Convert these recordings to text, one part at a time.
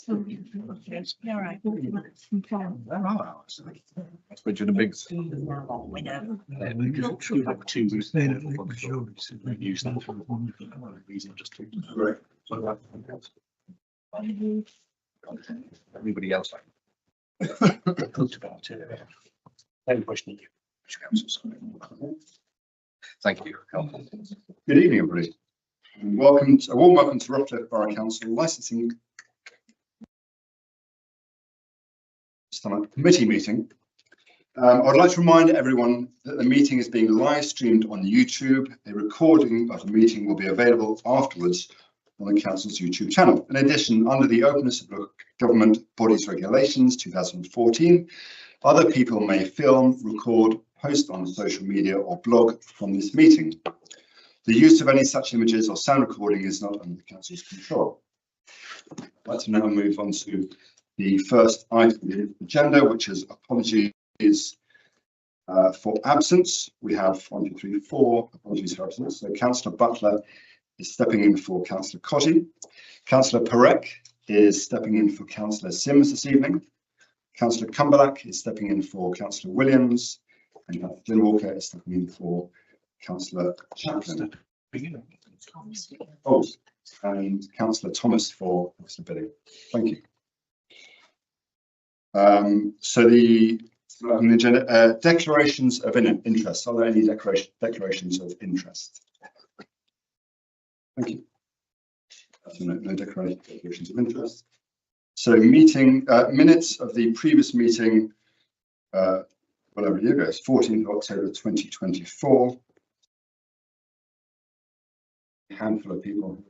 Yeah, right. That's which are the big. We know. You have two use that for one reason, just to. Right. Everybody else. Talked about it. Same question. Thank you. Good evening, everybody. And welcome to, a warm welcome to Ruffcliffe Borough Council Licensing Committee meeting. I'd like to remind everyone that the meeting is being live streamed on YouTube. A recording of the meeting will be available afterwards on the Council's YouTube channel. In addition, under the Openness of Government Bodies Regulations 2014, other people may film, record, post on social media or blog from this meeting. The use of any such images or sound recording is not under the Council's control. I'd like to now move on to the first item of the agenda, which is apologies for absence. We have 1, 2, 3, 4 apologies for absence. So Councillor Butler is stepping in for Councillor Cotty. Councillor Parek is stepping in for Councillor Sims this evening. Councillor Cumberlack is stepping in for Councillor Williams, and Councillor Walker is stepping in for Councillor Chaplin. Oh, and Councillor Thomas for Councillor Billy. Thank you. So the agenda, declarations of interest. Are there any declarations of interest? Thank you. No declarations of interest. So meeting minutes of the previous meeting, whatever year goes, 14th of October 2024. A handful of people.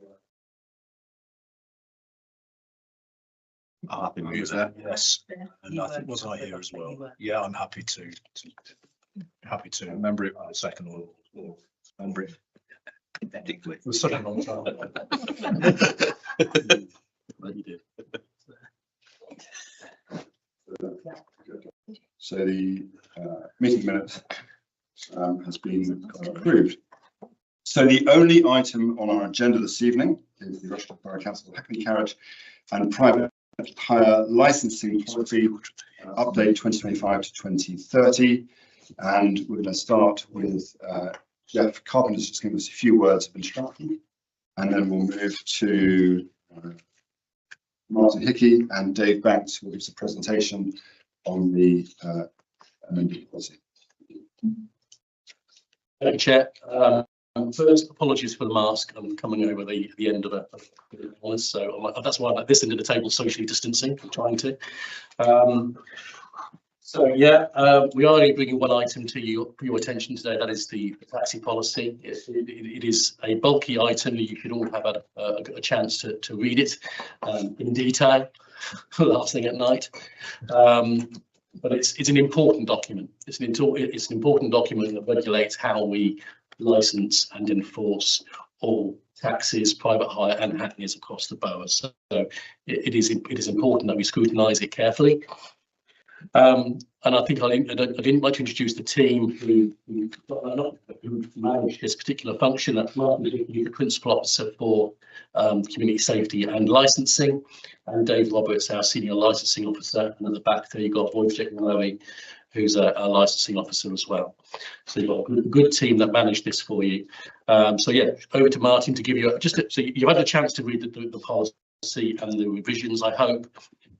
I'm happy with that. Yes, and I think was I here as well. Yeah, I'm happy to Remember it. second or remember it. Pathetically. It was such a long time. But you did. So the meeting minutes has been approved. So the only item on our agenda this evening is the Rushcliffe Borough Council Hackney Carriage and Private Hire Licensing Policy Update 2025 to 2030. And we're going to start with Jeff Carpenter's just giving us a few words of introduction, and then we'll move to Martin Hickey and Dave Banks, who will give us a presentation on the amended policy. Thank you, Chair. First, apologies for the mask. I'm coming over the end of the so that's why I'm at this end of the table, socially distancing. I'm trying to. So yeah, we are only bringing one item to your attention today. That is the taxi policy. It is a bulky item. You should all have had a chance to read it in detail last thing at night. But it's an important document. It's an important document that regulates how we license and enforce all taxis, private hire and hackneys across the borough. So it is important that we scrutinise it carefully. And I think I didn't like to introduce the team who manage this particular function. Martin Hickey, the Principal Officer for Community Safety and Licensing, and Dave Roberts, our Senior Licensing Officer. And at the back there, you've got Wojciech Malloy, who's a licensing officer as well. So you've got a good team that managed this for you. So yeah, over to Martin to give you so you've had a chance to read the policy and the revisions, I hope.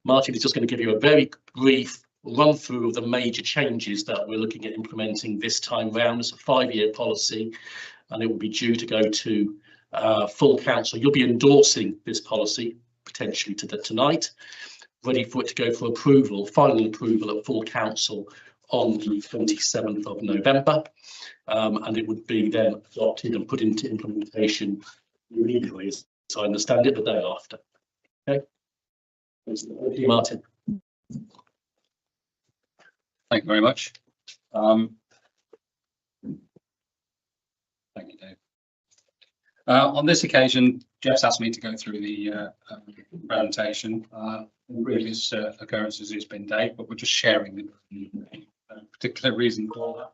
Martin is just going to give you a very brief run through of the major changes that we're looking at implementing this time round. It's a 5-year policy, and it will be due to go to full council. You'll be endorsing this policy potentially tonight, ready for it to go for approval, final approval at full council on the 27th of November, and it would be then adopted and put into implementation immediately, as I understand it, the day after. Okay, thank you, Martin. Thank you very much. Thank you, Dave. On this occasion, Jeff's asked me to go through the presentation. In previous occurrences, it's been Dave, but we're just sharing the particular reason for that.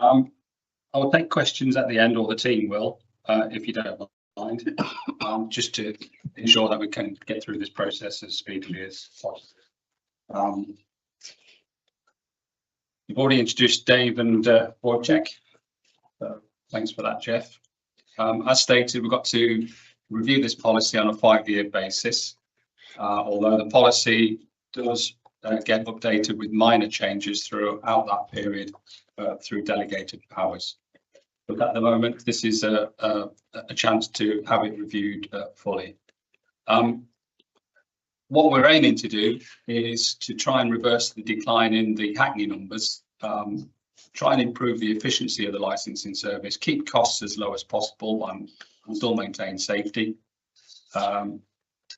I will take questions at the end, or the team will, if you don't mind, just to ensure that we can get through this process as speedily as possible. You've already introduced Dave and Wojciech. So thanks for that, Jeff. As stated, we've got to review this policy on a 5-year basis, although the policy does get updated with minor changes throughout that period through delegated powers. But at the moment, this is a chance to have it reviewed fully. What we're aiming to do is to try and reverse the decline in the Hackney numbers, try and improve the efficiency of the licensing service, keep costs as low as possible and still maintain safety. And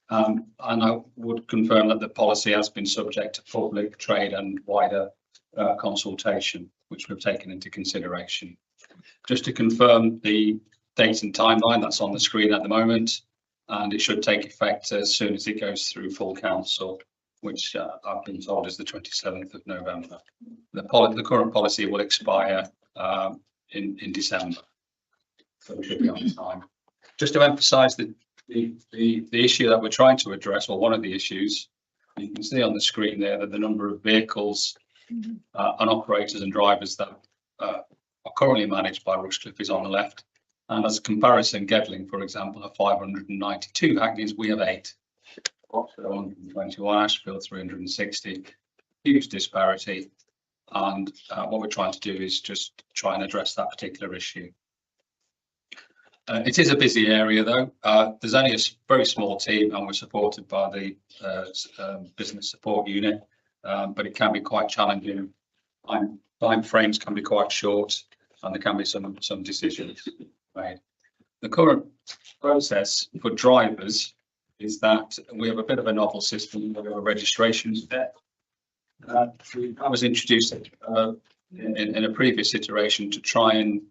I would confirm that the policy has been subject to public, trade and wider consultation, which we've taken into consideration. Just to confirm the date and timeline, that's on the screen at the moment, and it should take effect as soon as it goes through full council, which I've been told is the 27th of November. The current policy will expire in December, so we should be on time. Just to emphasise the issue that we're trying to address, or one of the issues, you can see on the screen there that the number of vehicles and operators and drivers that are currently managed by Rushcliffe is on the left. And as a comparison, Gedling, for example, have 592 Hackneys, we have 8. Oxford 121, Ashfield 360, huge disparity. And what we're trying to do is just try and address that particular issue. It is a busy area though. There's only a very small team and we're supported by the business support unit, but it can be quite challenging. Time frames can be quite short and there can be some decisions made. The current process for drivers is that we have a bit of a novel system. We have a registration step. I was introduced in a previous iteration to try and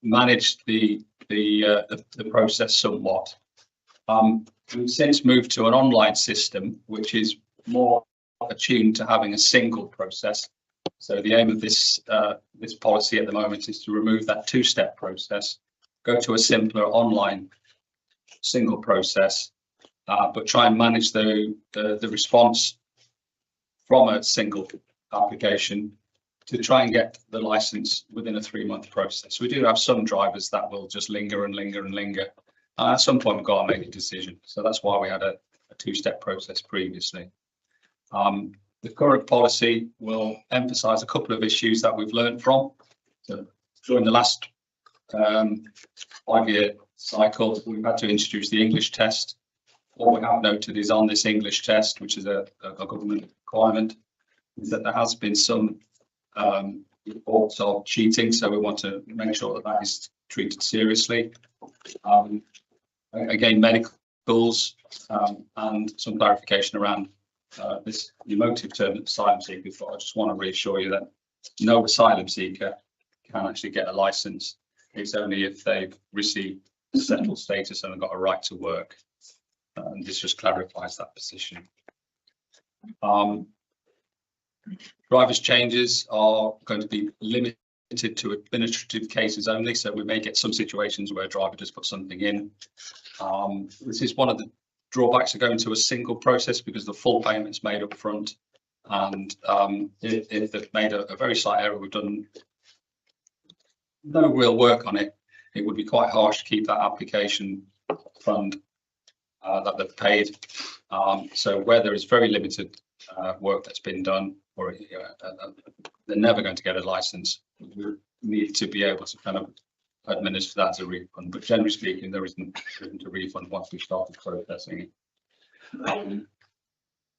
manage the process somewhat. We've since moved to an online system, which is more attuned to having a single process. So the aim of this policy at the moment is to remove that two-step process, go to a simpler online single process, but try and manage the response from a single application to try and get the license within a 3-month process. We do have some drivers that will just linger and linger and linger. At some point, we've got to make a decision. So that's why we had a 2-step process previously. The current policy will emphasise a couple of issues that we've learned from. So during the last 5-year cycle, we've had to introduce the English test. What we have noted is on this English test, which is a government requirement, is that there has been some reports of cheating. So we want to make sure that that is treated seriously. Again, medicals and some clarification around this emotive term, asylum seeker. But I just want to reassure you that no asylum seeker can actually get a license. It's only if they've received settled status and have got a right to work. And this just clarifies that position. Drivers' changes are going to be limited to administrative cases only, so we may get some situations where a driver just put something in. This is one of the drawbacks of going to a single process because the full payment's made up front, and if they've made a very slight error, we've done no real work on it, it would be quite harsh to keep that application fund that they've paid. So where there is very limited work that's been done, or they're never going to get a license, we need to be able to kind of administer that as a refund. But generally speaking, there isn't a refund once we started processing it.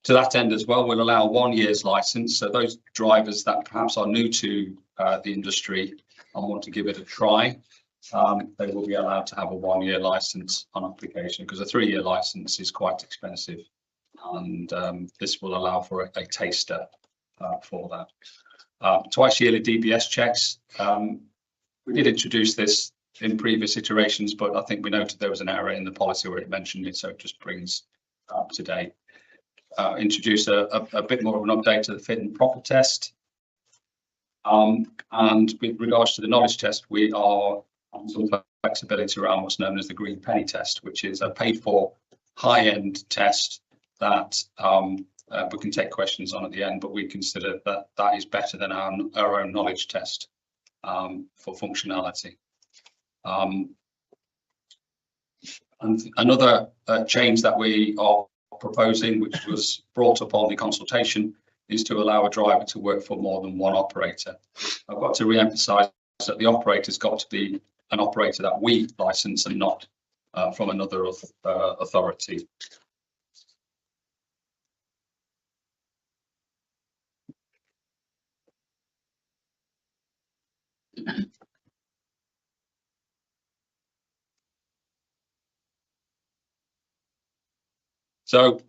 To that end as well, we'll allow 1 year's license. So those drivers that perhaps are new to the industry and want to give it a try, they will be allowed to have a 1-year license on application, because a 3-year license is quite expensive, and this will allow for a taster for that. Twice yearly DBS checks. We did introduce this in previous iterations, but I think we noted there was an error in the policy where it mentioned it, so it just brings up to date. Introduce a bit more of an update to the fit and proper test. And with regards to the knowledge test, we are on some flexibility around what's known as the green penny test, which is a paid for high-end test that we can take questions on at the end, but we consider that that is better than our own knowledge test for functionality. And another change that we are proposing, which was brought up on the consultation, is to allow a driver to work for more than one operator. I've got to re-emphasise that the operator's got to be an operator that we license and not from another authority. So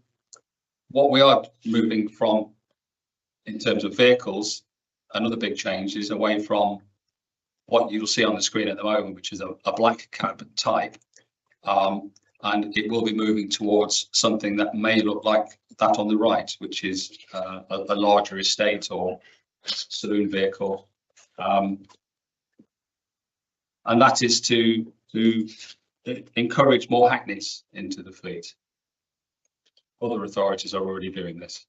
what we are moving from in terms of vehicles, another big change is away from what you'll see on the screen at the moment, which is a black cab type. And it will be moving towards something that may look like that on the right, which is a larger estate or saloon vehicle. And that is to encourage more hackneys into the fleet. Other authorities are already doing this.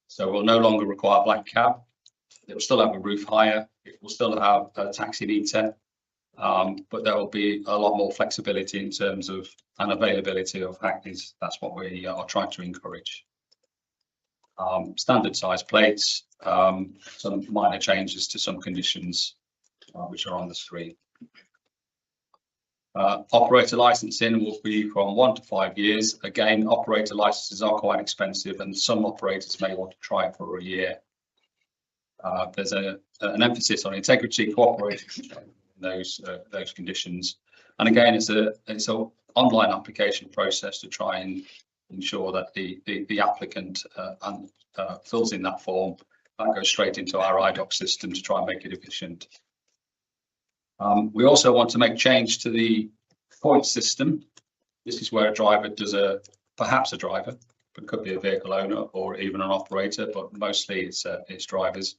So we'll no longer require black cab. It will still have a roof hire. It will still have a taxi meter, but there will be a lot more flexibility in terms of and availability of hackneys. That's what we are trying to encourage. Standard size plates, some minor changes to some conditions which are on the screen. Operator licensing will be from 1 to 5 years. Again, operator licenses are quite expensive and some operators may want to try it for a year. There's an emphasis on integrity, cooperation in those conditions. And again, it's an online application process to try and ensure that the applicant fills in that form. That goes straight into our IDOC system to try and make it efficient. We also want to make change to the point system. This is where a driver does perhaps a driver, but it could be a vehicle owner or even an operator, but mostly it's drivers.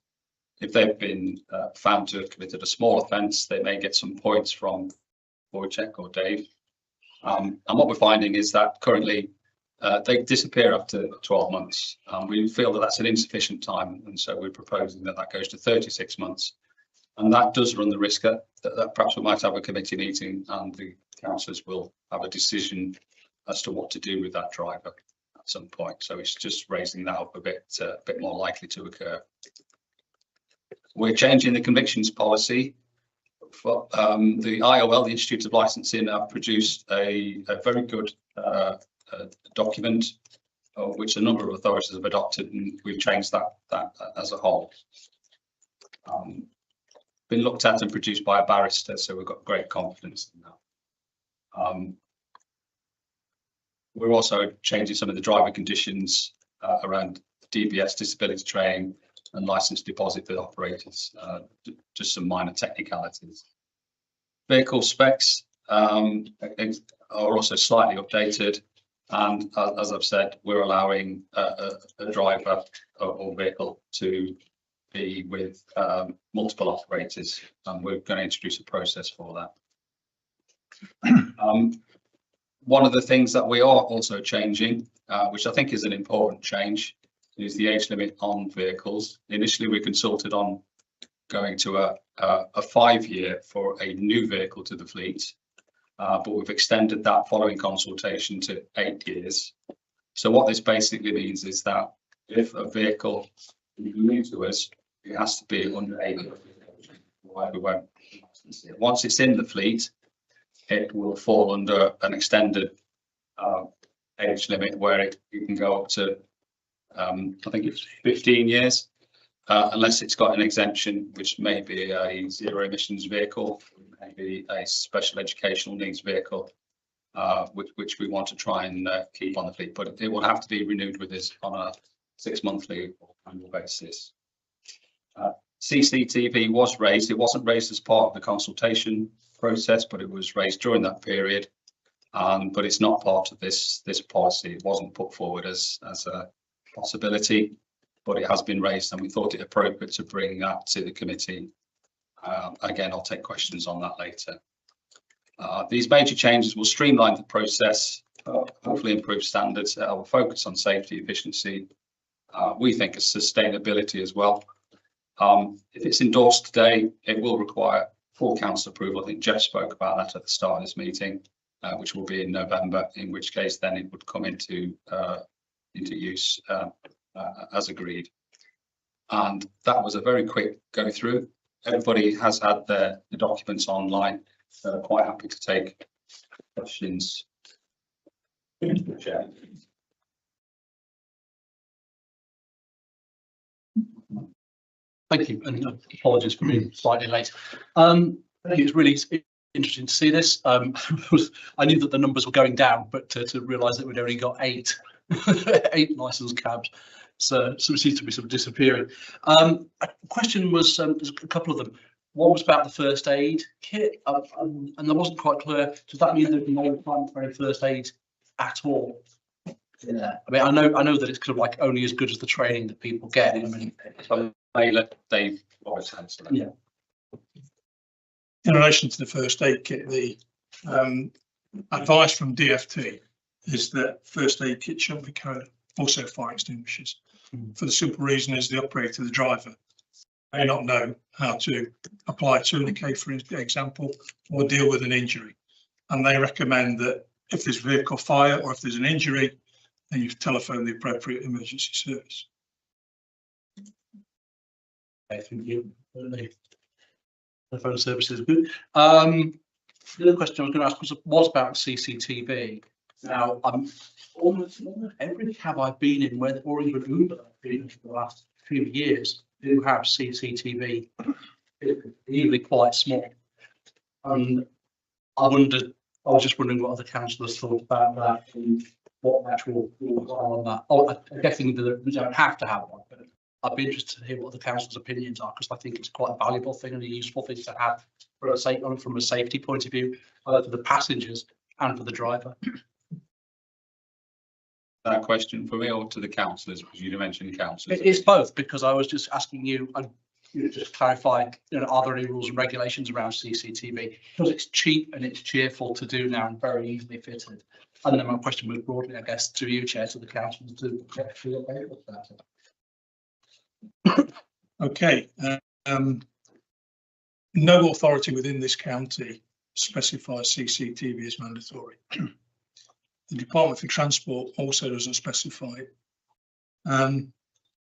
If they've been found to have committed a small offence, they may get some points from Wojciech or Dave. And what we're finding is that currently they disappear after 12 months. We feel that that's an insufficient time, and so we're proposing that that goes to 36 months. And that does run the risk that perhaps we might have a committee meeting and the councillors will have a decision as to what to do with that driver at some point. So it's just raising that up a bit more likely to occur. We're changing the convictions policy. For, the IOL, the Institute of Licensing, have produced a very good document which a number of authorities have adopted, and we've changed that as a whole. Been looked at and produced by a barrister, so we've got great confidence in that. We're also changing some of the driver conditions around DBS, disability training, and licence deposit for operators, just some minor technicalities. Vehicle specs are also slightly updated, and as I've said, we're allowing a driver or vehicle to be with multiple operators, and we're going to introduce a process for that. One of the things that we are also changing, which I think is an important change, is the age limit on vehicles. Initially, we consulted on going to a 5-year for a new vehicle to the fleet, but we've extended that following consultation to 8 years. So what this basically means is that if a vehicle is new to us, it has to be under 8 years. We won't license it. Once it's in the fleet, it will fall under an extended age limit where you can go up to I think it's 15 years, unless it's got an exemption, which may be a zero emissions vehicle, maybe a special educational needs vehicle, which we want to try and keep on the fleet, but it will have to be renewed with us on a 6-monthly or annual basis. CCTV was raised. It wasn't raised as part of the consultation process, but it was raised during that period. But it's not part of this policy. It wasn't put forward as a possibility, but it has been raised, and we thought it appropriate to bring that to the committee. Again, I'll take questions on that later. These major changes will streamline the process, hopefully improve standards, will focus on safety, efficiency, we think of sustainability as well. If it's endorsed today, it will require full council approval. I think Jeff spoke about that at the start of this meeting, which will be in November, in which case then it would come into use as agreed. And that was a very quick go through. Everybody has had the documents online. Quite happy to take questions. Thank you, and apologies for being slightly late. I think it's really interesting to see this. I knew that the numbers were going down, but to realise that we'd only got eight licensed cabs, so it seems to be sort of disappearing. A question was, there's a couple of them. One was about the first aid kit, and I wasn't quite clear. Does that mean there's no requirement for any first aid at all? Yeah. I mean, I know that it's kind of like only as good as the training that people get. I mean, So they let Dave Roberts answer that. Yeah. In relation to the first aid kit, the advice from DFT is that first aid kit shouldn't be carried, also fire extinguishers, for the simple reason is the operator, the driver, may not know how to apply a tourniquet, for example, or deal with an injury. And they recommend that if there's vehicle fire or if there's an injury, then you telephone the appropriate emergency service. I think you. The phone service is good. The other question I was going to ask was about CCTV. Now, almost every cab I've been in, or even Uber I've been in for the last few years, do have CCTV, usually quite small. And I was just wondering what other councillors thought about that and what actual rules are on that. Oh, I'm guessing that we don't have to have one, but I'd be interested to hear what the council's opinions are, because I think it's quite a valuable thing and a useful thing to have from a safety point of view, both for the passengers and for the driver. That question for me or to the councillors, because you mentioned councillors? It's both, because I was just asking you, just clarify, are there any rules and regulations around CCTV? Because it's cheap and it's cheerful to do now and very easily fitted. And then my question was broadly, I guess, to you, Chair, to the council, to feel about that. Okay, no authority within this county specifies CCTV as mandatory. The Department for Transport also doesn't specify it.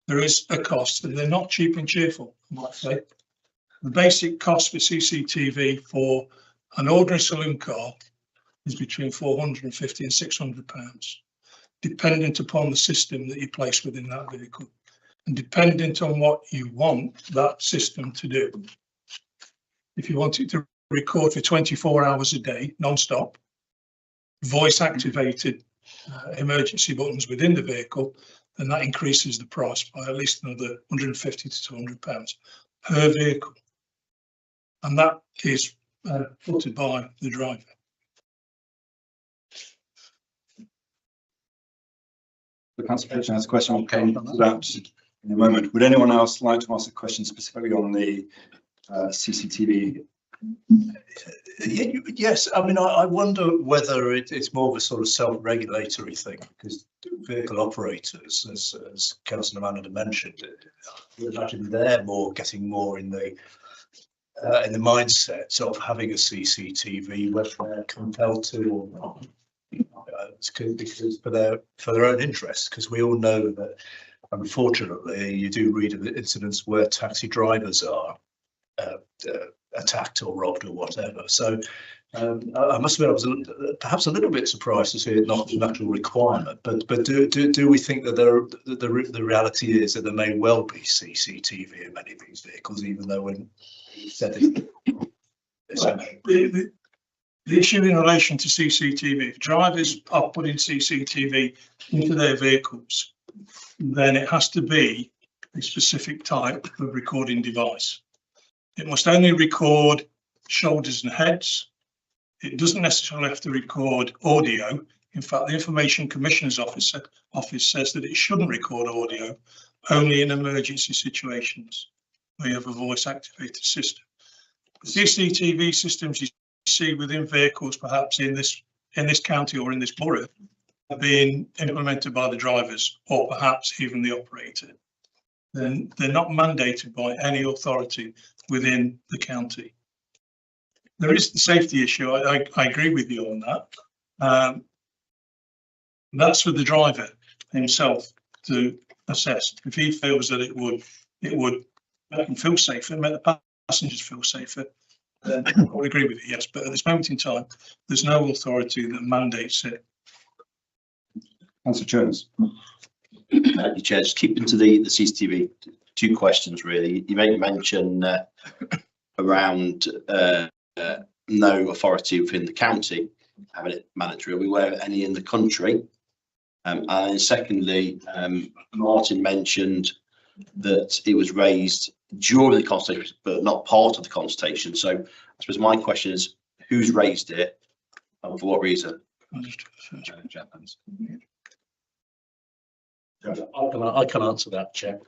There is a cost, and they're not cheap and cheerful, I might say. The basic cost for CCTV for an ordinary saloon car is between £450 and £600, dependent upon the system that you place within that vehicle and dependent on what you want that system to do. If you want it to record for 24 hours a day, non-stop, voice activated emergency buttons within the vehicle, then that increases the price by at least another £150 to £200 per vehicle. And that is footed by the driver. The council president has a question on that in a moment. Would anyone else like to ask a question specifically on the CCTV? Yes, I mean, I wonder whether it's more of a sort of self-regulatory thing, because vehicle operators, as Councillor Mann mentioned, I would imagine they're getting more in the mindset of having a CCTV, whether they're compelled to or not. Because for their own interests, because we all know that unfortunately you do read of incidents where taxi drivers are attacked or robbed or whatever. So I must admit I was perhaps a little bit surprised to see it not an actual requirement, but do we think that the reality is that there may well be CCTV in many of these vehicles, even though when you said it, the issue in relation to CCTV, if drivers are putting CCTV into their vehicles, then it has to be a specific type of recording device. It must only record shoulders and heads. It doesn't necessarily have to record audio. In fact, the Information Commissioner's Office says that it shouldn't record audio, only in emergency situations where you have a voice activated system. The CCTV systems see within vehicles, perhaps in this county or in this borough, are being implemented by the drivers or perhaps even the operator, then they're not mandated by any authority within the county. There is the safety issue. I agree with you on that. That's for the driver himself to assess. If he feels that it would make him feel safer, make the passengers feel safer, then I would agree with it, yes. But at this moment in time, there's no authority that mandates it. Councillor Jones. Thank you, Chair. Just keeping to the CCTV, two questions really. You made mention around no authority within the county having it mandatory. Are we aware of any in the country? And then secondly, Martin mentioned that it was raised during the consultation, but not part of the consultation. So I suppose my question is, who's raised it and for what reason? Japanese. I can answer that, Chair.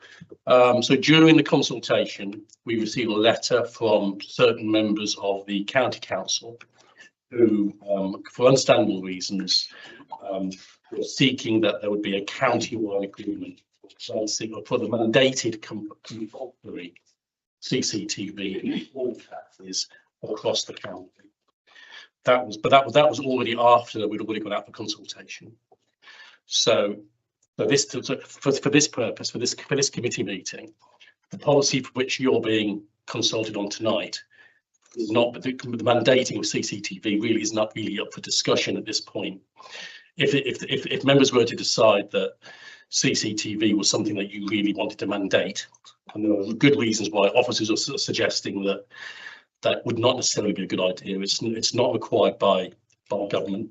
So during the consultation, we received a letter from certain members of the county council who, for understandable reasons, were seeking that there would be a county-wide agreement for the mandated compulsory CCTV in all taxis across the county. That was already after we'd already gone out for consultation. So for this purpose, for this committee meeting, the policy for which you're being consulted on tonight is not, the mandating of CCTV really is not really up for discussion at this point. If members were to decide that CCTV was something that you really wanted to mandate, and there are good reasons why officers are suggesting that that would not necessarily be a good idea. It's not required by government.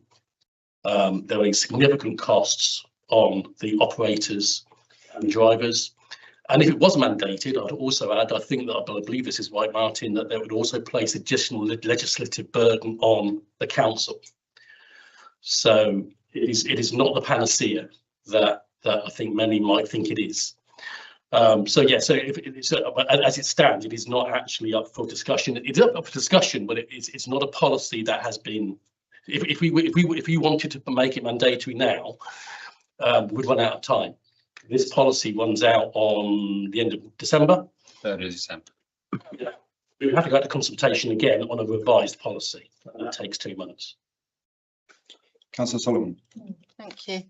There are significant costs on the operators and drivers. And if it was mandated, I'd also add, I believe this is right, Martin, that there would also place additional legislative burden on the council. So it is not the panacea that I think many might think it is. So yeah, so as it stands, it is not actually up for discussion. It's up for discussion, but it's not a policy that has been. If we wanted to make it mandatory now, we'd run out of time. This policy runs out on the end of December. 3rd of December. Yeah, we would have to go to consultation again on a revised policy. And that takes 2 months. Councillor Solomon. Thank you.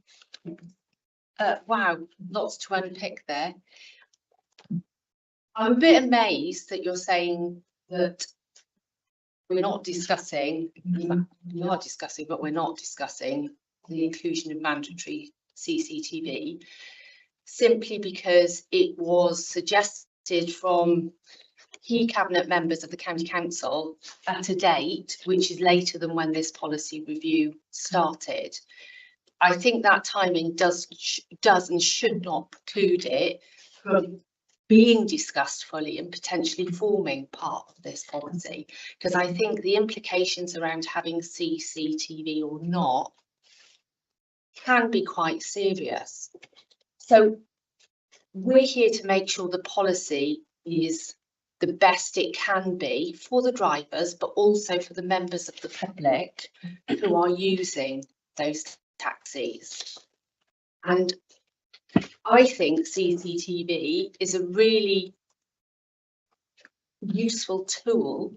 Wow, lots to unpick there. I'm a bit amazed that you're saying that we're not discussing, we are discussing, but we're not discussing the inclusion of mandatory CCTV, simply because it was suggested from key cabinet members of the county council at a date which is later than when this policy review started. I think that timing does and should not preclude it from being discussed fully and potentially forming part of this policy, because I think the implications around having CCTV or not can be quite serious. So we're here to make sure the policy is the best it can be for the drivers, but also for the members of the public who are using those taxis. And I think CCTV is a really useful tool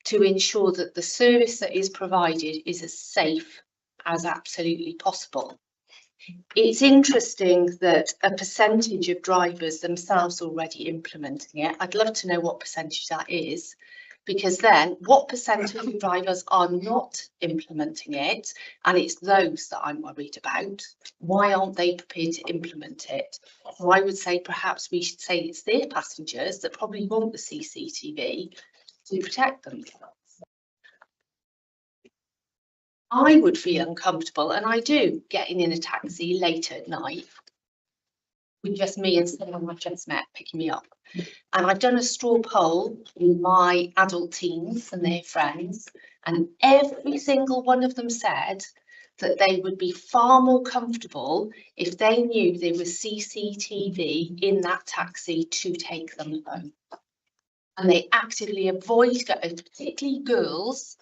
to ensure that the service that is provided is as safe as absolutely possible. It's interesting that a percentage of drivers themselves are already implementing it. I'd love to know what percentage that is, because then what percentage of drivers are not implementing it, and it's those that I'm worried about. Why aren't they prepared to implement it? So I would say perhaps we should say it's their passengers that probably want the CCTV to protect themselves. I would feel uncomfortable, and I do, getting in a taxi late at night with just me and someone I've just met picking me up. And I've done a straw poll with my adult teens and their friends, and every single one of them said that they would be far more comfortable if they knew there was CCTV in that taxi to take them home. And they actively avoid going, particularly girls,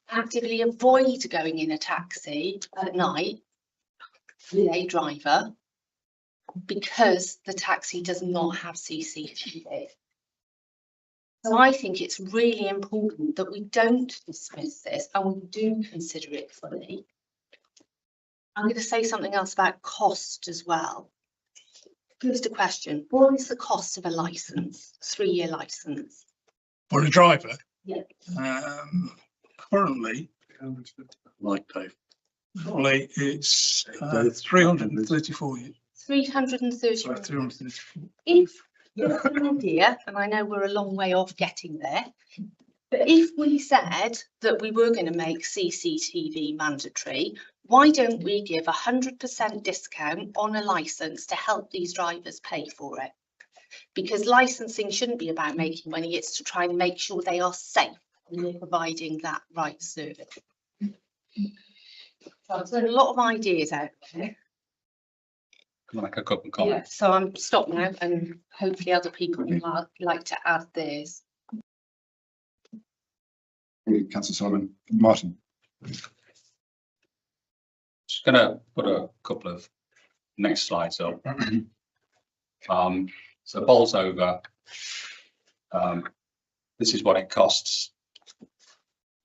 actively avoid going in a taxi at night with a driver because the taxi does not have CCTV. So I think it's really important that we don't dismiss this and we do consider it fully. I'm going to say something else about cost as well. First a question, what is the cost of a licence, 3-year licence? For a driver, Yeah. currently, Like Dave. currently it's 334. 330. Sorry, 334. If you have an idea, and I know we're a long way off getting there, but if we said that we were going to make CCTV mandatory, why don't we give 100% discount on a licence to help these drivers pay for it? Because licensing shouldn't be about making money, it's to try and make sure they are safe and we're providing that right service. So I've got a lot of ideas out there. Can I make a couple of comments? So I'm stopped now and hopefully other people would like to add theirs. Councillor Solomon. Martin. Just gonna put a couple of next slides up. So Bolsover, this is what it costs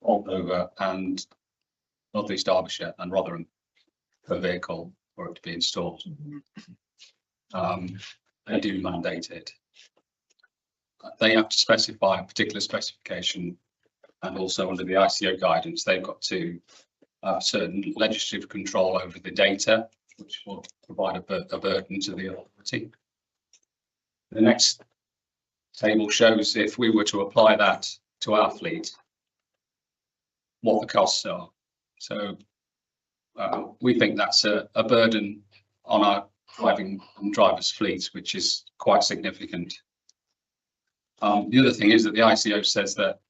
Bolsover and North East Derbyshire and Rotherham per vehicle for it to be installed. They do mandate it. They have to specify a particular specification, and also under the ICO guidance, they've got to have certain legislative control over the data, which will provide a burden to the authority. The next table shows if we were to apply that to our fleet, what the costs are. So we think that's a burden on our driving and drivers' fleet, which is quite significant. The other thing is that the ICO says that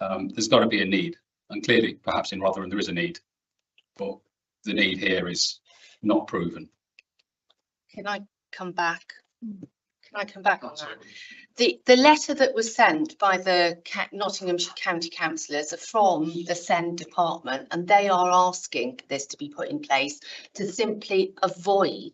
there's got to be a need, and clearly perhaps in Rotherham there is a need, but the need here is not proven. Can I come back? Can I come back on that? The letter that was sent by the Nottinghamshire County Councillors are from the SEND department, and they are asking for this to be put in place to simply avoid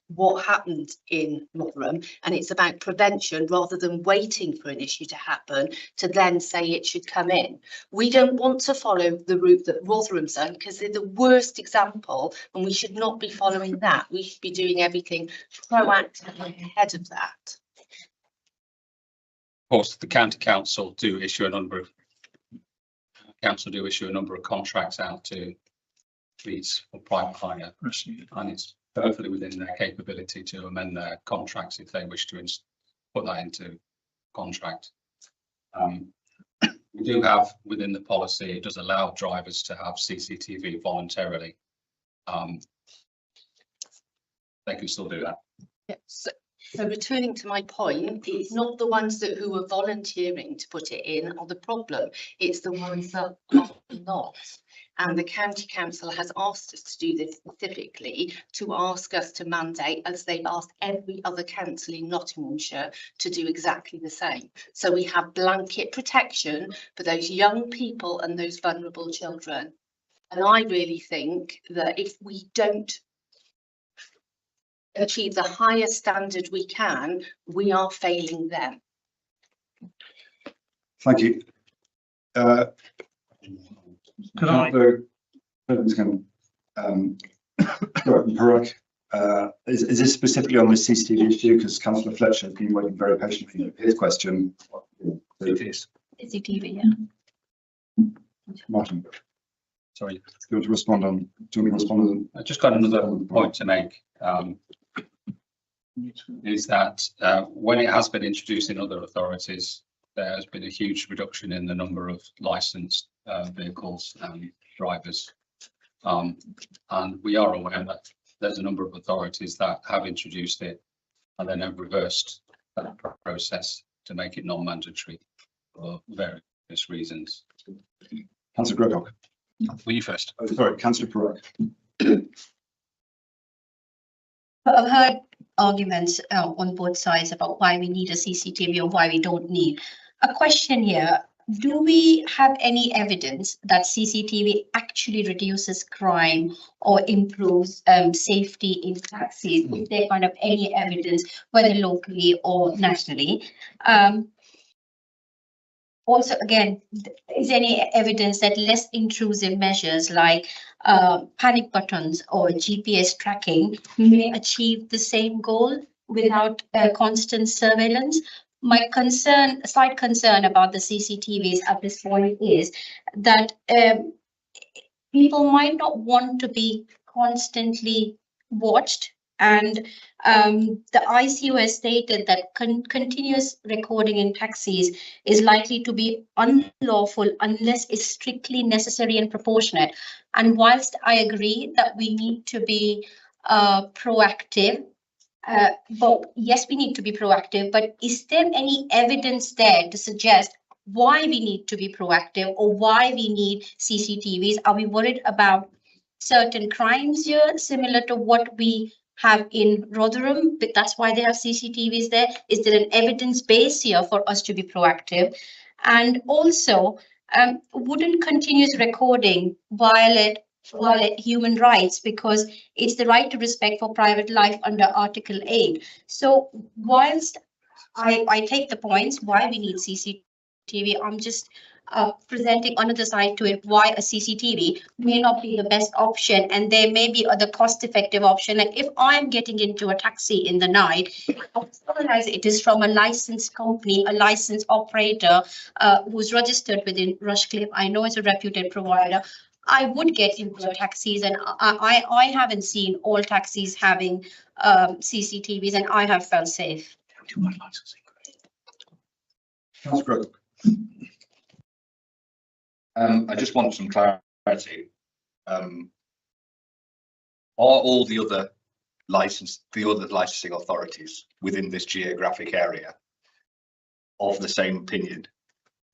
what happened in Rotherham, and it's about prevention rather than waiting for an issue to happen to then say it should come in. We don't want to follow the route that Rotherham's done because they're the worst example, and we should not be following that. We should be doing everything proactively ahead of that. Of course, the county council do issue a number of contracts out to fleets for private hire, and it's perfectly within their capability to amend their contracts if they wish to put that into contract. We do have within the policy, it does allow drivers to have CCTV voluntarily. They can still do that. Yes. So returning to my point, it's not the ones who are volunteering to put it in are the problem. It's the ones that are not. And the county council has asked us to do this specifically to ask us to mandate, as they've asked every other council in Nottinghamshire to do exactly the same. So we have blanket protection for those young people and those vulnerable children. And I really think that if we don't achieve the highest standard we can, we are failing them. Thank you. Can I? Parag, is this specifically on the CCTV issue? Because Councillor Fletcher has been waiting very patiently for his question. It is. CCTV, yeah. Martin, Sorry. do you want to respond on? Do you want me to respond on? I just got another point to make. Is that when it has been introduced in other authorities, there has been a huge reduction in the number of licensed vehicles and drivers. And we are aware that there's a number of authorities that have introduced it and then have reversed that process to make it non-mandatory for various reasons. Councillor Greycock. Will you first? Oh, sorry, Councillor Parag. I've heard arguments on both sides about why we need a CCTV or why we don't need. A question here, do we have any evidence that CCTV actually reduces crime or improves safety in taxis? Is there kind of any evidence, whether locally or nationally? Also, again, is there any evidence that less intrusive measures like panic buttons or GPS tracking may achieve the same goal without constant surveillance? My concern, slight concern about the CCTVs at this point is that people might not want to be constantly watched. And the ICO has stated that continuous recording in taxis is likely to be unlawful unless it's strictly necessary and proportionate. And whilst I agree that we need to be proactive, but yes, we need to be proactive, but is there any evidence there to suggest why we need to be proactive or why we need CCTVs? Are we worried about certain crimes here, similar to what we have in Rotherham, but that's why they have CCTVs there? Is there an evidence base here for us to be proactive? And also, wouldn't continuous recording violate human rights, because it's the right to respect for private life under Article 8. So whilst I take the points why we need CCTV, I'm just presenting another side to it, why a CCTV may not be the best option, and there may be other cost-effective option. Like if I'm getting into a taxi in the night, as it is from a licensed company, a licensed operator who's registered within Rushcliffe, I know it's a reputed provider, I would get into taxis, and I haven't seen all taxis having CCTVs, and I have felt safe. Councillor Crook. I just want some clarity. Are all the other licensing authorities within this geographic area of the same opinion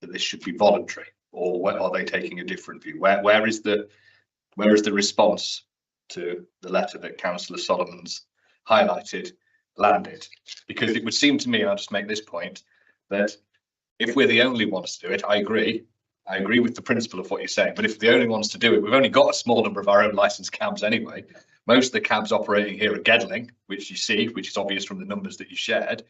that this should be voluntary? Or are they taking a different view? Where is the response to the letter that Councillor Solomon's highlighted landed? Because it would seem to me, and I'll just make this point, that if we're the only ones to do it, I agree with the principle of what you're saying, but if we're the only ones to do it, we've only got a small number of our own licensed cabs anyway. Most of the cabs operating here are Gedling, which you see, which is obvious from the numbers that you shared.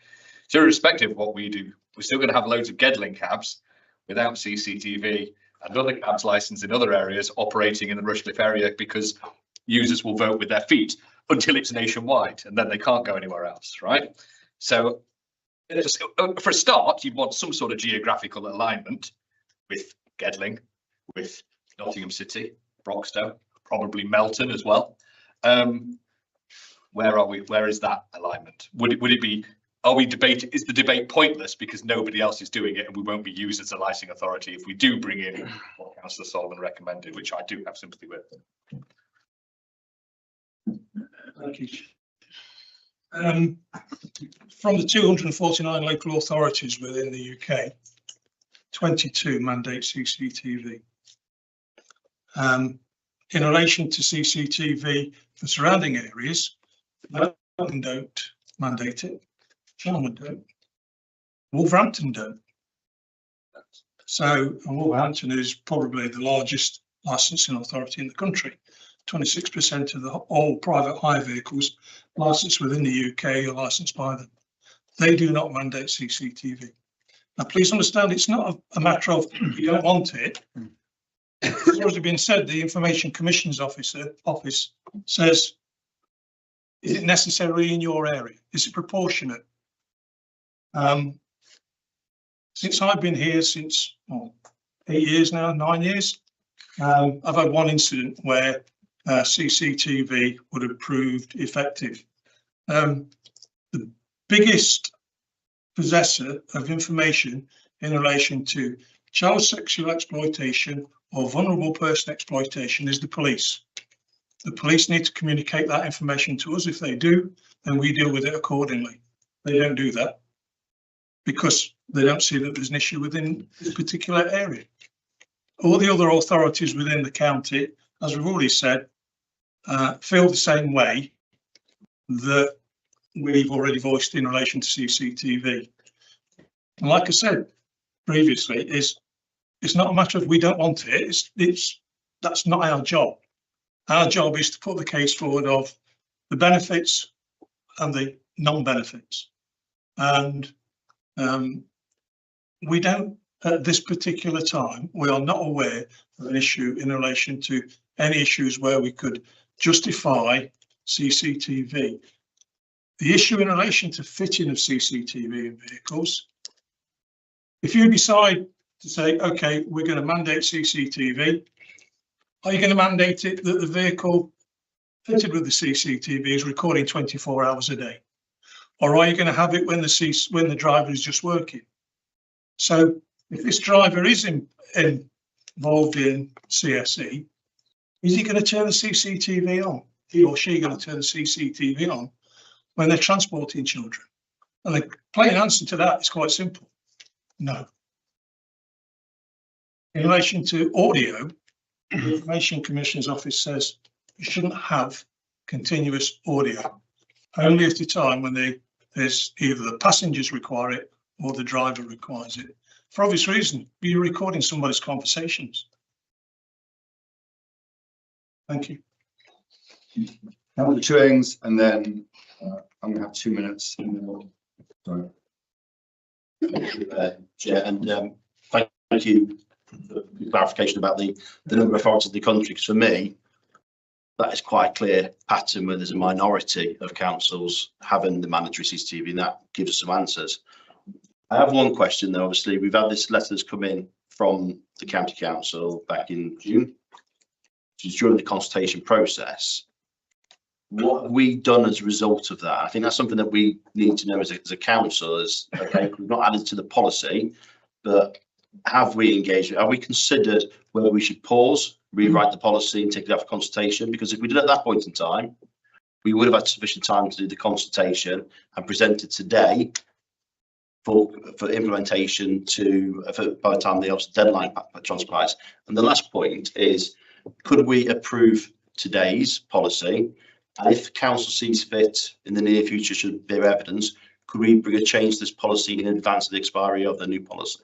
So irrespective of what we do, we're still going to have loads of Gedling cabs without CCTV and other cabs licensed in other areas operating in the Rushcliffe area, because users will vote with their feet until it's nationwide, and then they can't go anywhere else, right? So for a start, you'd want some sort of geographical alignment with Gedling, with Nottingham City, Broxtowe, probably Melton as well. Where are we? Where is that alignment? Would it be? Are we debating? Is the debate pointless because nobody else is doing it, and we won't be used as a licensing authority if we do bring in what Councillor Solomon recommended, which I do have sympathy with? Thank you. From the 249 local authorities within the UK, 22 mandate CCTV. In relation to CCTV for surrounding areas, Melbourne don't mandate it, Charlton don't, Wolverhampton don't. So Wolverhampton is probably the largest licensing authority in the country. 26% of all private hire vehicles licensed within the UK are licensed by them. They do not mandate CCTV. Now, please understand, it's not a matter of you don't want it. As already been said, the Information Commission's office says, is it necessary in your area? Is it proportionate? Since I've been here since 8 years now, 9 years, I've had one incident where CCTV would have proved effective. The biggest possessor of information in relation to child sexual exploitation or vulnerable person exploitation is the police. The police need to communicate that information to us. If they do, then we deal with it accordingly. They don't do that because they don't see that there's an issue within this particular area. All the other authorities within the county, as we've already said, feel the same way that we've already voiced in relation to CCTV. And like I said previously, is It's not a matter of we don't want it. That's not our job. Our job is to put the case forward of the benefits and the non-benefits. And we don't, at this particular time, we are not aware of an issue in relation to any issues where we could justify CCTV. The issue in relation to fitting of CCTV in vehicles, if you decide to say, okay, we're going to mandate CCTV, are you going to mandate it that the vehicle fitted with the CCTV is recording 24 hours a day? Or are you going to have it when the driver is just working? So if this driver is involved in CSE, is he going to turn the CCTV on? He or she going to turn the CCTV on when they're transporting children? And the plain answer to that is quite simple. No. In relation to audio, the Information Commissioner's Office says you shouldn't have continuous audio, only at a time when there's either the passengers require it or the driver requires it. For obvious reason, you're recording somebody's conversations. Thank you. Now the Chewings, and then I'm going to have 2 minutes. Sorry. Chair, and thank you for the clarification about the number of authorities in the country, because for me, that is quite a clear pattern where there's a minority of councils having the mandatory CCTV, and that gives us some answers. I have one question though. Obviously, we've had this letter that's come in from the County Council back in June, which is during the consultation process. What have we done as a result of that? I think that's something that we need to know as a council. Is okay, we've not added to the policy, but have we engaged? Have we considered whether we should pause, rewrite the policy and take it out for consultation? Because if we did at that point in time, we would have had sufficient time to do the consultation and present it today for implementation by the time the deadline transpires. And the last point is, could we approve today's policy? And if the council sees fit in the near future, should there evidence, could we bring a change to this policy in advance of the expiry of the new policy?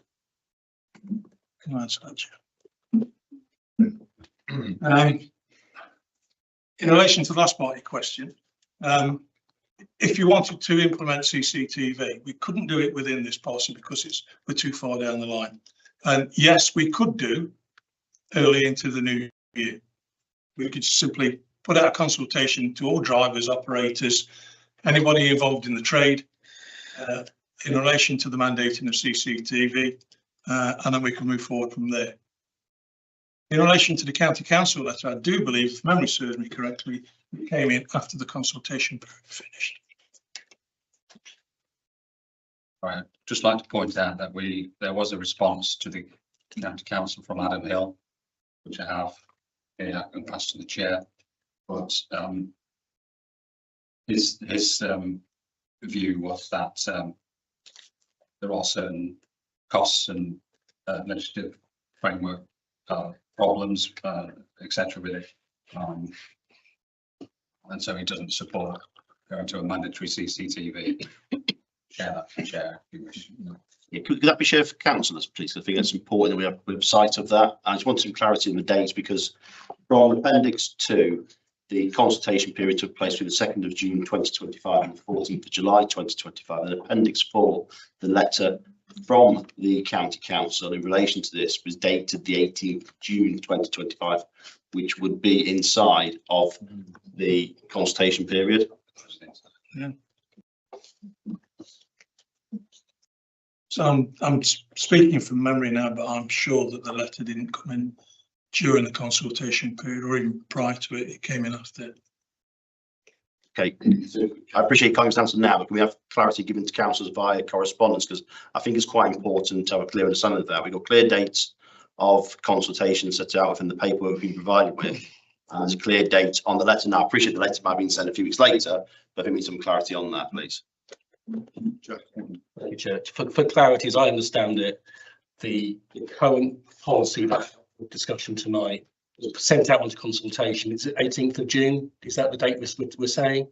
Can I answer that, Chair? In relation to the last part of your question, if you wanted to implement CCTV, we couldn't do it within this policy because we're too far down the line. And yes, we could do early into the new year. We could simply put out a consultation to all drivers, operators, anybody involved in the trade in relation to the mandating of CCTV, and then we can move forward from there. In relation to the County Council letter, I do believe, if memory serves me correctly, it came in after the consultation period finished. Right, just like to point out that there was a response to the County Council from Adam Hill, which I have here and pass to the chair. But his view was that there are certain costs and legislative framework problems, etc. with it, and so he doesn't support going to a mandatory CCTV. Share that, Chair, if you wish. Yeah, could that be shared for councillors, please? I think it's important that we have sight of that. I just want some clarity on the dates, because from Appendix 2, the consultation period took place between the 2nd of June 2025 and the 14th of July 2025. And Appendix 4, the letter from the County Council in relation to this was dated the 18th of June 2025, which would be inside of the consultation period. Yeah. So I'm speaking from memory now, but I'm sure that the letter didn't come in during the consultation period or even prior to it. It came in after. Okay, so I appreciate Congress answer now, but can we have clarity given to councillors via correspondence? Because I think it's quite important to have a clear understanding of that. We've got clear dates of consultation set out within the paperwork we've been provided with, and there's a clear date on the letter. Now, I appreciate the letter might have been sent a few weeks later, but I think we need some clarity on that, please. Thank you, Chair. For clarity, as I understand it, the current policy that's discussion tonight was sent out onto consultation. It's 18th of June. Is that the date we're saying?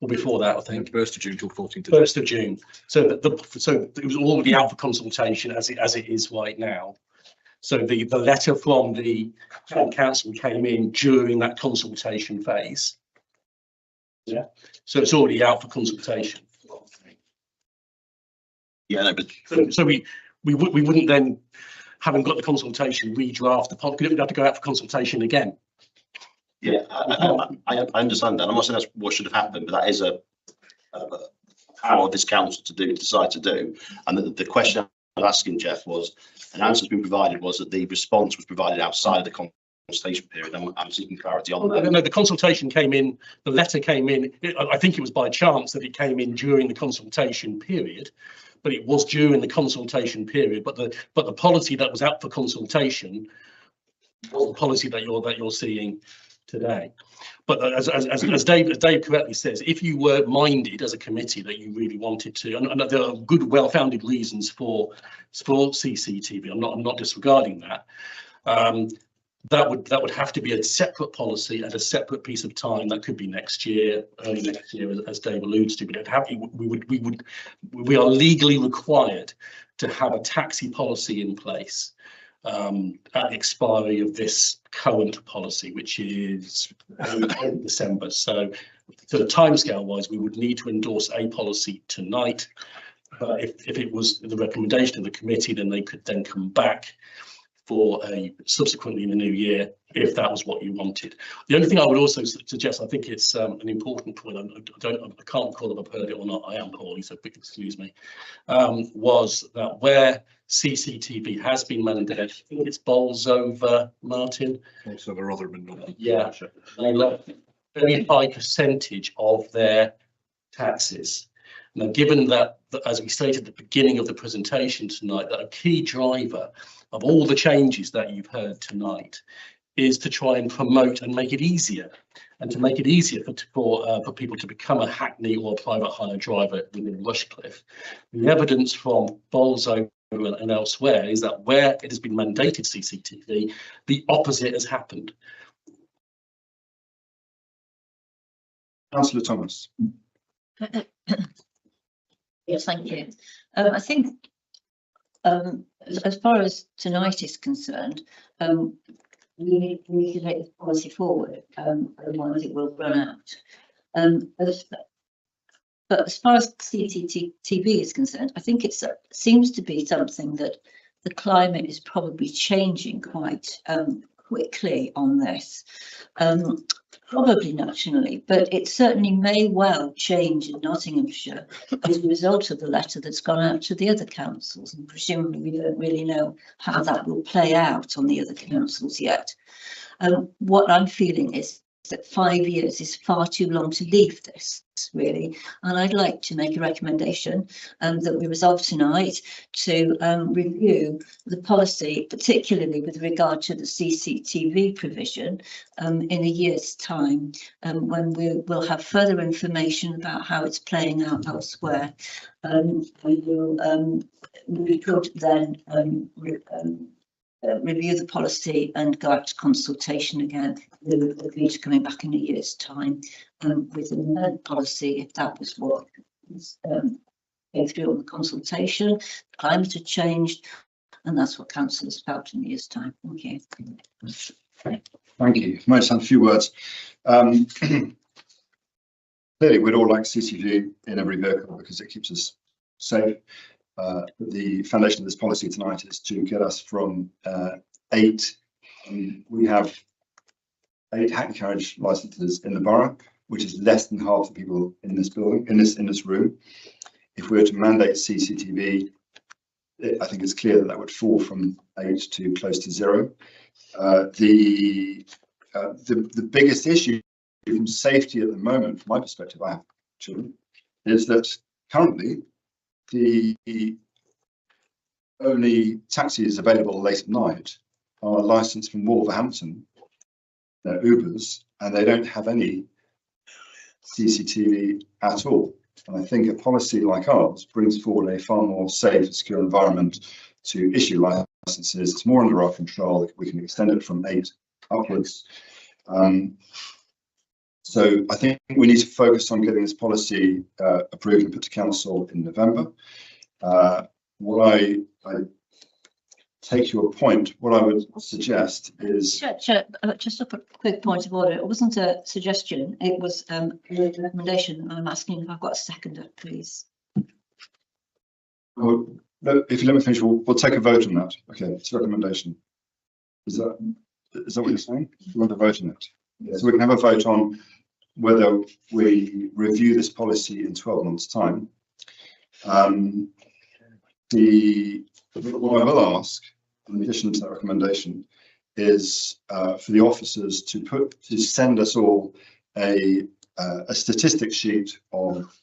Or before that, I think. 1st of June till 14th. 1st of June. So so it was already out for consultation as it is right now. So the letter from the council came in during that consultation phase. Yeah, so it's already out for consultation. Yeah, no, but So we wouldn't then, having got the consultation, redraft the policy. We'd have to go out for consultation again. yeah, I understand that. I'm not saying that's what should have happened, but that is a power of this council to decide to do. And the question I was asking Jeff was, an answer has been provided, was that the response was provided outside of the consultation period. I'm seeking clarity on that. No, the consultation came in, the letter came in, I think it was by chance that it came in during the consultation period, but it was during the consultation period, but the policy that was out for consultation was the policy that you're seeing today. But as Dave correctly says, if you were minded as a committee that you really wanted to, and there are good, well-founded reasons for CCTV, I'm not disregarding that. That would have to be a separate policy at a separate piece of time. That could be next year, early next year, as Dave alludes to. But we are legally required to have a taxi policy in place at the expiry of this current policy, which is December. So the timescale wise, we would need to endorse a policy tonight. But if it was the recommendation of the committee, then they could then come back for subsequently in the new year, if that was what you wanted. The only thing I would also suggest, I think it's an important point, I can't recall if I've heard it or not, I am poorly, so excuse me, was that where CCTV has been mandated, I think it's Bolsover, Martin? Bolsover, Rotherham. Yeah, they left a very high percentage of their taxes. Now, given that, as we stated at the beginning of the presentation tonight, that a key driver of all the changes that you've heard tonight is to try and promote and make it easier, and to make it easier for people to become a Hackney or a private hire driver within Rushcliffe. The evidence from Bolsover and elsewhere is that where it has been mandated CCTV, the opposite has happened. Councillor Thomas. Yes, thank you. I think as far as tonight is concerned, we need to take this policy forward, otherwise it will run out. But as far as CCTV is concerned, I think it seems to be something that the climate is probably changing quite quickly on this. Probably nationally, but it certainly may well change in Nottinghamshire as a result of the letter that's gone out to the other councils, and presumably we don't really know how that will play out on the other councils yet. What I'm feeling is that 5 years is far too long to leave this, really, and I'd like to make a recommendation that we resolve tonight to review the policy, particularly with regard to the CCTV provision in a year's time, when we will have further information about how it's playing out elsewhere. We could then review the policy and go out to consultation again, with a view to coming back in a year's time with a new policy, if that was what was go through on the consultation. The climate had changed, and that's what council has felt in a year's time. Thank you. Thank you. I might just have a few words. Clearly, we'd all like CCTV in every vehicle because it keeps us safe. The foundation of this policy tonight is to get us from 8. We have 8 Hackney carriage licenses in the borough, which is less than half the people in this building, in this room. If we were to mandate CCTV, I think it's clear that that would fall from 8 to close to 0. The biggest issue from safety at the moment, from my perspective, I have children, is that currently the only taxis available late at night are licensed from Wolverhampton. They're Ubers, and they don't have any CCTV at all. And I think a policy like ours brings forward a far more safe and secure environment to issue licenses. It's more under our control. We can extend it from 8 upwards. So I think we need to focus on getting this policy approved and put to council in November. What I take your point, what I would suggest is, Chair, just a quick point of order. It wasn't a suggestion, it was a recommendation. I'm asking if I've got a seconder, please. well, if you let me finish, we'll take a vote on that. Okay, it's a recommendation. Is that what you're saying? You want to vote on it? So we can have a vote on whether we review this policy in 12 months' time. What I will ask, in addition to that recommendation, is for the officers to send us all a statistics sheet of,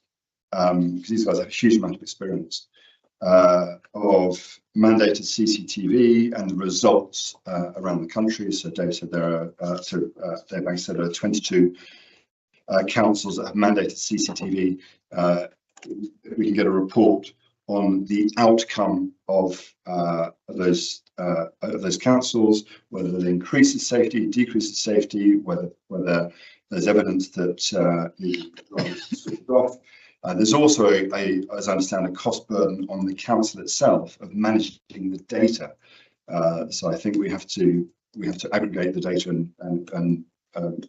because these guys have a huge amount of experience, of mandated CCTV and the results around the country. So Dave said Dave Banks said there are 22 councils that have mandated CCTV. We can get a report on the outcome of those councils, whether it increases safety, decreases safety, whether there's evidence that it's switched off. There's also as I understand, a cost burden on the council itself of managing the data. So I think we have to aggregate the data and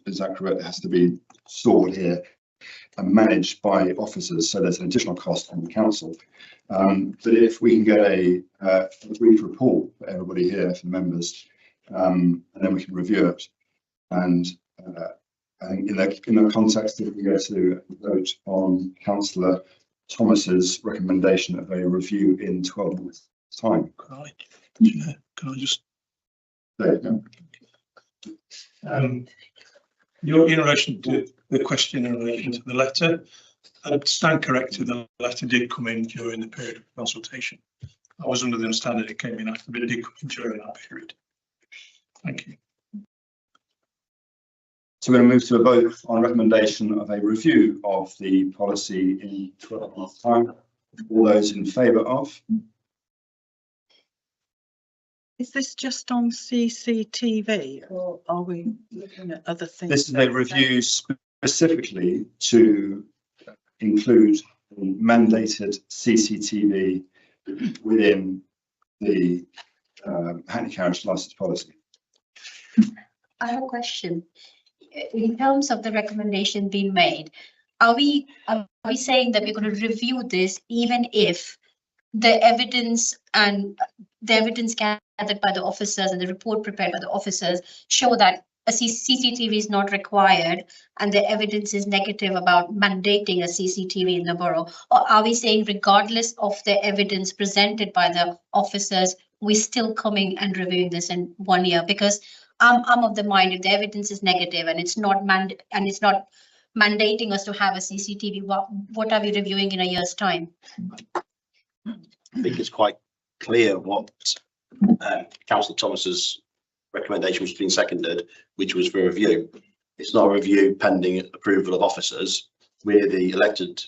is that correct? It has to be stored here and managed by officers. So there's an additional cost on the council. But if we can get a brief report for everybody here, for the members, and then we can review it. And I think in that context, if we go to vote on Councillor Thomas's recommendation of a review in 12 months' time. Can I just? There you go. Your in relation to the question in relation to the letter, I stand corrected, the letter did come in during the period of consultation. I was under the understanding it came in after, but it did come in during that period. Thank you. So we're going to move to a vote on recommendation of a review of the policy in 12 months' time. All those in favour of? Is this just on CCTV or are we looking at other things? This is a review specifically to include mandated CCTV within the Hackney Carriage licence policy. I have a question. In terms of the recommendation being made, are we saying that we're going to review this even if the evidence gathered by the officers and the report prepared by the officers show that a CCTV is not required and the evidence is negative about mandating a CCTV in the borough? Or are we saying regardless of the evidence presented by the officers, we're still coming and reviewing this in 1 year? Because I'm of the mind, if the evidence is negative and it's not mandating us to have a CCTV, what are we reviewing in a year's time? I think it's quite clear what Councillor Thomas's recommendation, which has been seconded, which was for review. It's not a review pending approval of officers. We're the elected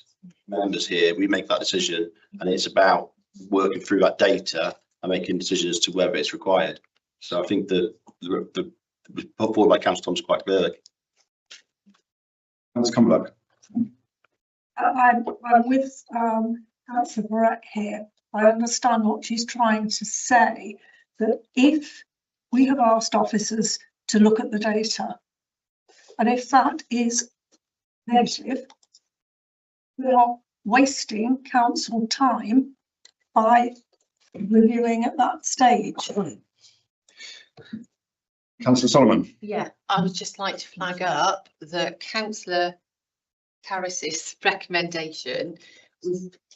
members here. We make that decision, and it's about working through that data and making decisions as to whether it's required. So I think that the put forward by Councillor Thomas quite clearly. Let's come back. I'm with Councillor Barrett here. I understand what she's trying to say, that if we have asked officers to look at the data, and if that is negative, we are wasting council time by reviewing at that stage. Councillor Solomon. Yeah, I would just like to flag up that Councillor Harris's recommendation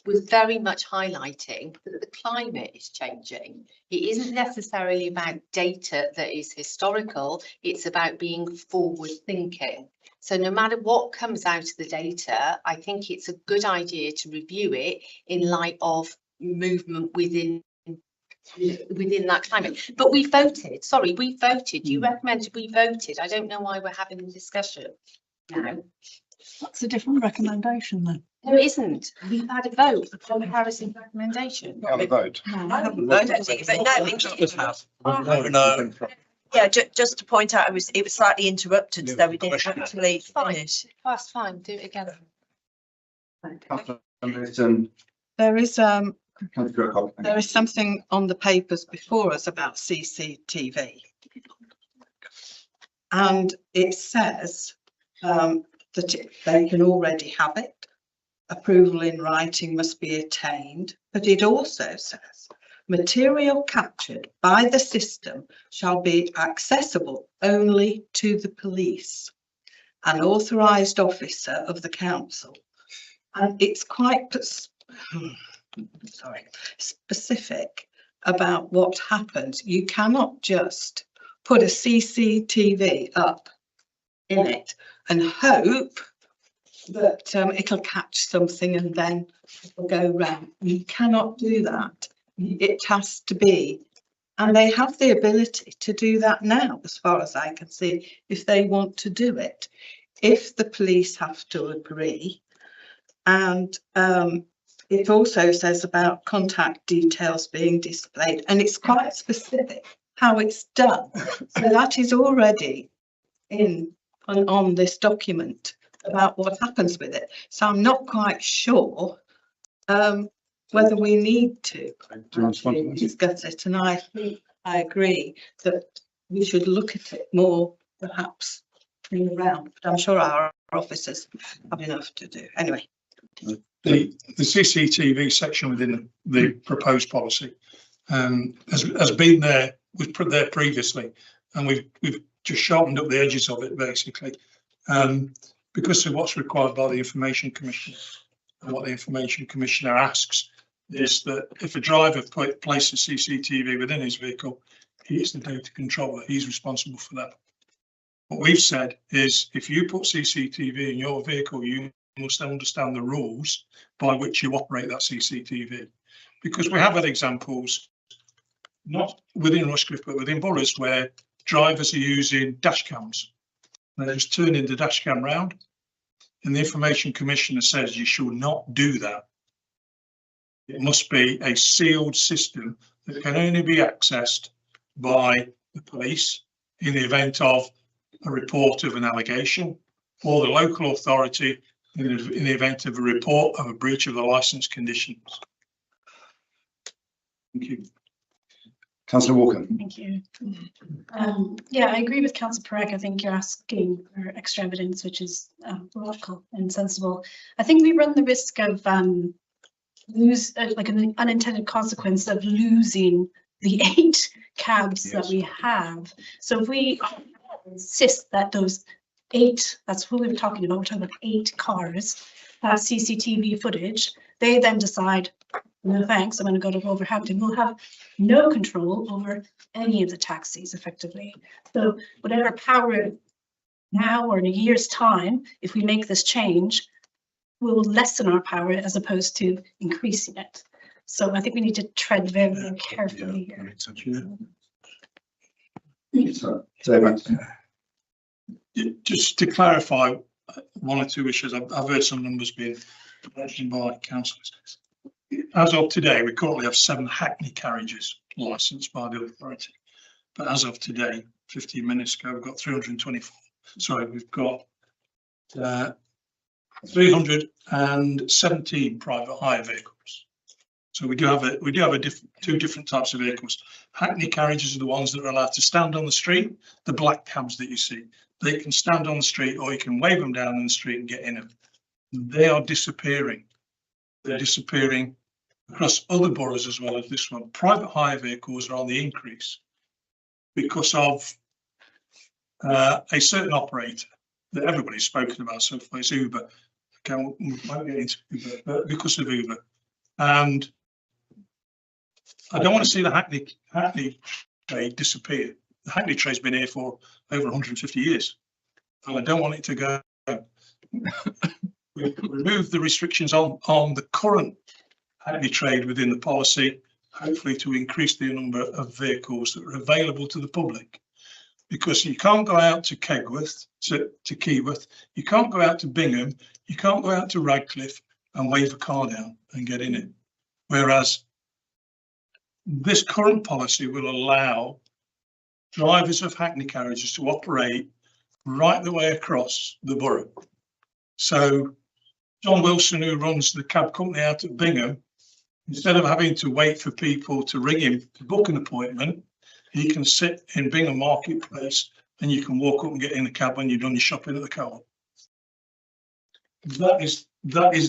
was very much highlighting that the climate is changing. It isn't necessarily about data that is historical, it's about being forward thinking. So no matter what comes out of the data, I think it's a good idea to review it in light of movement within that climate. But we voted, you recommended we voted. I don't know why we're having the discussion now. That's a different recommendation then. No, it isn't. We've had a vote on Harris's recommendation. Have a vote. I haven't voted, but no. Yeah, just to point out, it was slightly interrupted, so we didn't actually finish. That's fine. Do it again. Councillor Milton. There is Councillor Grocott, thank There you. is something on the papers before us about CCTV. And it says that they can already have it. Approval in writing must be attained, but it also says material captured by the system shall be accessible only to the police, an authorised officer of the council. And it's quite specific about what happens. You cannot just put a CCTV up in it and hope that it'll catch something and then it'll go round. You cannot do that. It has to be, and they have the ability to do that now, as far as I can see, if they want to do it, if the police have to agree. And it also says about contact details being displayed, and it's quite specific how it's done. So that is already on this document about what happens with it. So I'm not quite sure whether we need to actually discuss it. And I agree that we should look at it more, perhaps in the round, but I'm sure our officers have enough to do. Anyway. The CCTV section within the proposed policy has been there, was put there previously, and we've just sharpened up the edges of it basically, because of what's required by the Information Commissioner. And what the Information Commissioner asks is that if a driver places CCTV within his vehicle, he's the data controller, he's responsible for that. What we've said is if you put CCTV in your vehicle, you must understand the rules by which you operate that CCTV, because we have had examples, not within Rushcliffe, but within boroughs where drivers are using dash cams. They're just turning the dash cam round, and the Information Commissioner says you should not do that. It must be a sealed system that can only be accessed by the police in the event of a report of an allegation, or the local authority in the event of a report of a breach of the licence conditions. Thank you. Councillor Walker. Thank you. Yeah, I agree with Councillor Parekh. I think you're asking for extra evidence, which is logical and sensible. I think we run the risk of like an unintended consequence of losing the 8 cabs that we have. So if we insist that those 8, that's who we're talking about, we're talking about 8 cars have CCTV footage, they then decide, no thanks, I'm going to go to Wolverhampton. We'll have no control over any of the taxis effectively. So whatever power now or in a year's time, if we make this change, will lessen our power as opposed to increasing it. So I think we need to tread very, very carefully here. Just to clarify one or two issues, I've heard some numbers being mentioned by councillors. As of today, we currently have 7 Hackney carriages licensed by the authority. But as of today, 15 minutes ago, we've got 324. Sorry, we've got 317 private hire vehicles. So we do have two different types of vehicles. Hackney carriages are the ones that are allowed to stand on the street. The black cabs that you see, they can stand on the street, or you can wave them down in the street and get in them. They are disappearing. They're disappearing across other boroughs as well as this one. Private hire vehicles are on the increase because of a certain operator that everybody's spoken about so far, is Uber. Okay, we won't get into Uber, but because of Uber. And I don't want to see the Hackney trade disappear. The Hackney trade's been here for over 150 years, and I don't want it to go. We've removed the restrictions on the current Hackney trade within the policy, hopefully to increase the number of vehicles that are available to the public. Because you can't go out to Kegworth, to Keyworth, you can't go out to Bingham, you can't go out to Radcliffe and wave a car down and get in it. Whereas this current policy will allow drivers of Hackney carriages to operate right the way across the borough. So John Wilson, who runs the cab company out at Bingham, Instead of having to wait for people to ring him to book an appointment, he can sit in Bingham Marketplace and you can walk up and get in a cab when you've done your shopping at the co-op. That is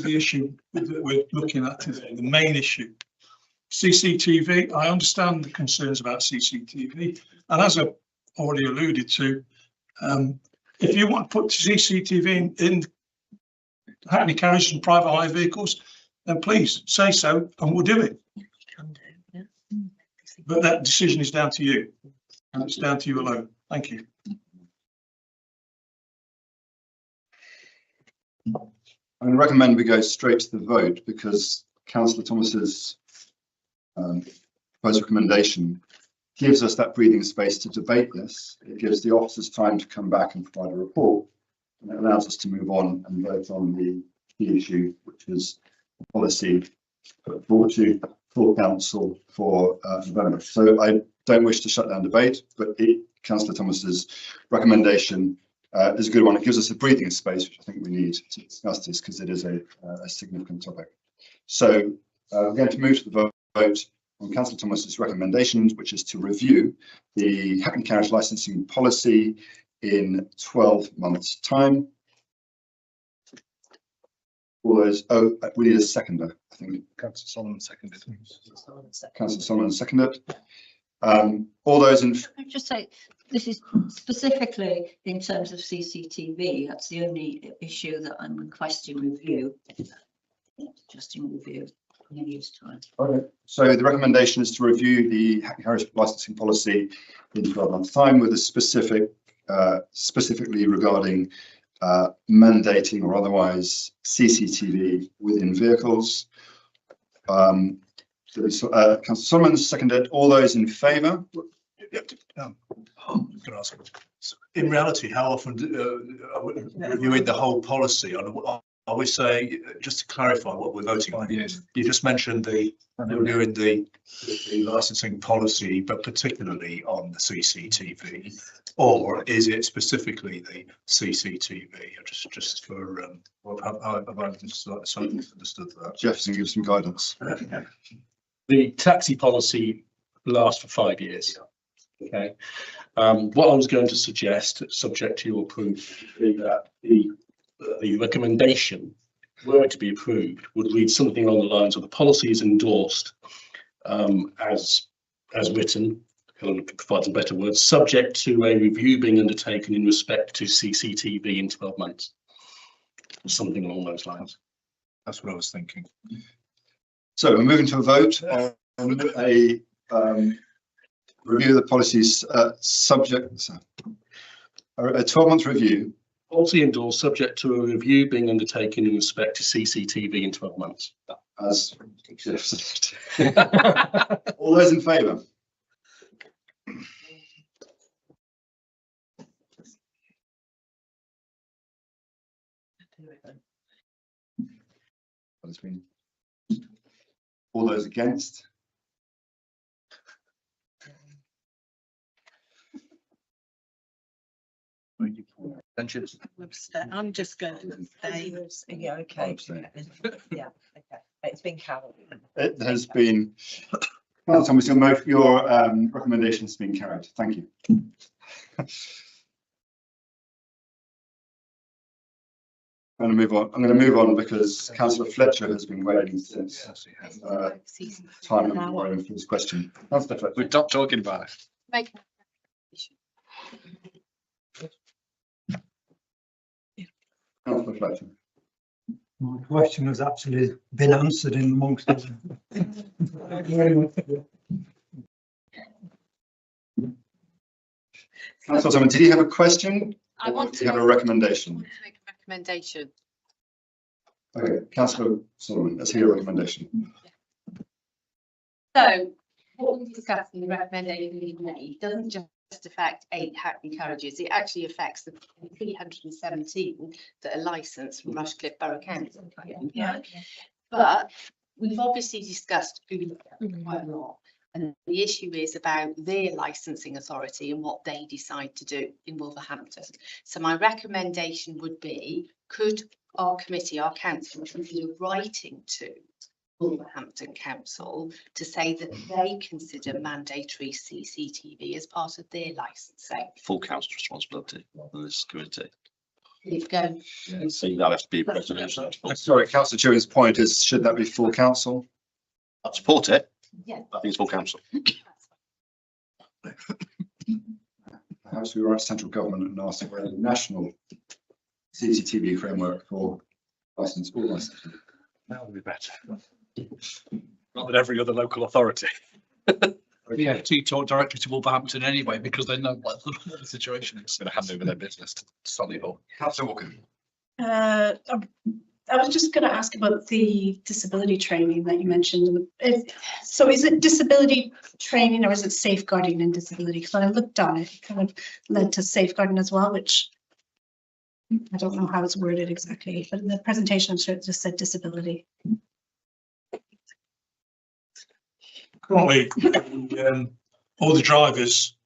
the issue that we're looking at today, the main issue. CCTV, I understand the concerns about CCTV, and as I've already alluded to, if you want to put CCTV in Hackney carriages and private hire vehicles, then please say so and we'll do it. But that decision is down to you, and it's down to you alone. Thank you. I'm going to recommend we go straight to the vote because Councillor Thomas's proposed recommendation gives us that breathing space to debate this. It gives the officers time to come back and provide a report, and it allows us to move on and vote on the key issue, which is policy put forward to full council for November. So I don't wish to shut down debate, but Councillor Thomas's recommendation is a good one. It gives us a breathing space, which I think we need to discuss this because it is a significant topic. So we're going to move to the vote on Councillor Thomas's recommendations, which is to review the Hackney carriage licensing policy in 12 months' time. All those, we need a seconder, I think. Councillor Solomon seconded. Councillor Solomon seconded. All those in. I'd just say, this is specifically in terms of CCTV, that's the only issue that I'm requesting review. Just in review, in a year's time. Okay, so the recommendation is to review the Hackney carriage licensing policy in 12 months' time with a specifically regarding mandating or otherwise CCTV within vehicles. Councillor Solomon seconded. All those in favour? In reality, how often are we reviewing the whole policy? Are we saying, just to clarify what we're voting on? Yes. You just mentioned the reviewing the licensing policy, but particularly on the CCTV, or is it specifically the CCTV? Just for how have I understood that? Jefferson, give some guidance. The taxi policy lasts for 5 years. Okay. What I was going to suggest, subject to your approval, is that the recommendation, were it to be approved, would read something along the lines of the policy is endorsed as written, Helen provides a better word, subject to a review being undertaken in respect to CCTV in 12 months. Something along those lines. That's what I was thinking. So we're moving to a vote on a review of the policies subject, a 12-month review. Policy endorsed subject to a review being undertaken in respect to CCTV in 12 months. As Jeff said. All those in favour? All those against? I'm just going to say, yeah, okay. Yeah, okay. It's been carried. It has been. Well, Thomas, your recommendation has been carried. Thank you. I'm going to move on because Councillor Fletcher has been waiting since time and waiting for this question. Councillor Fletcher. We've stopped talking about it. Make Councillor Fletcher. My question has actually been answered in amongst us. Thank you very much. Councillor Simon, did you have a question? I want to have a recommendation. make a recommendation. Okay, Councillor Solomon, let's hear your recommendation. So what we discussed in the recommendation we made doesn't just affect 8 Hackney carriages, it actually affects the 317 that are licensed from Rushcliffe Borough Council. Yeah. But we've obviously discussed quite a lot, and the issue is about their licensing authority and what they decide to do in Wolverhampton. So my recommendation would be, could our committee, our council, consider writing to Wolverhampton Council to say that they consider mandatory CCTV as part of their licensing. Full council responsibility on this committee. You've go. So that has to be a resolution. Sorry, councillor Chewin's point is, should that be full council? I support it. Yeah. I think it's full council. Perhaps we write to central government and ask for a national CCTV framework for licence or licensing. That would be better. Not that every other local authority. Yeah, to talk directly to Wolverhampton anyway, because they know what the situation is. Going to hand over their business to Solihull. Councillor Walker. I was just going to ask about the disability training that you mentioned. So is it disability training or is it safeguarding and disability? Because when I looked on it, it kind of led to safeguarding as well, which I don't know how it's worded exactly, but in the presentation, I'm sure it just said disability. Currently, all the drivers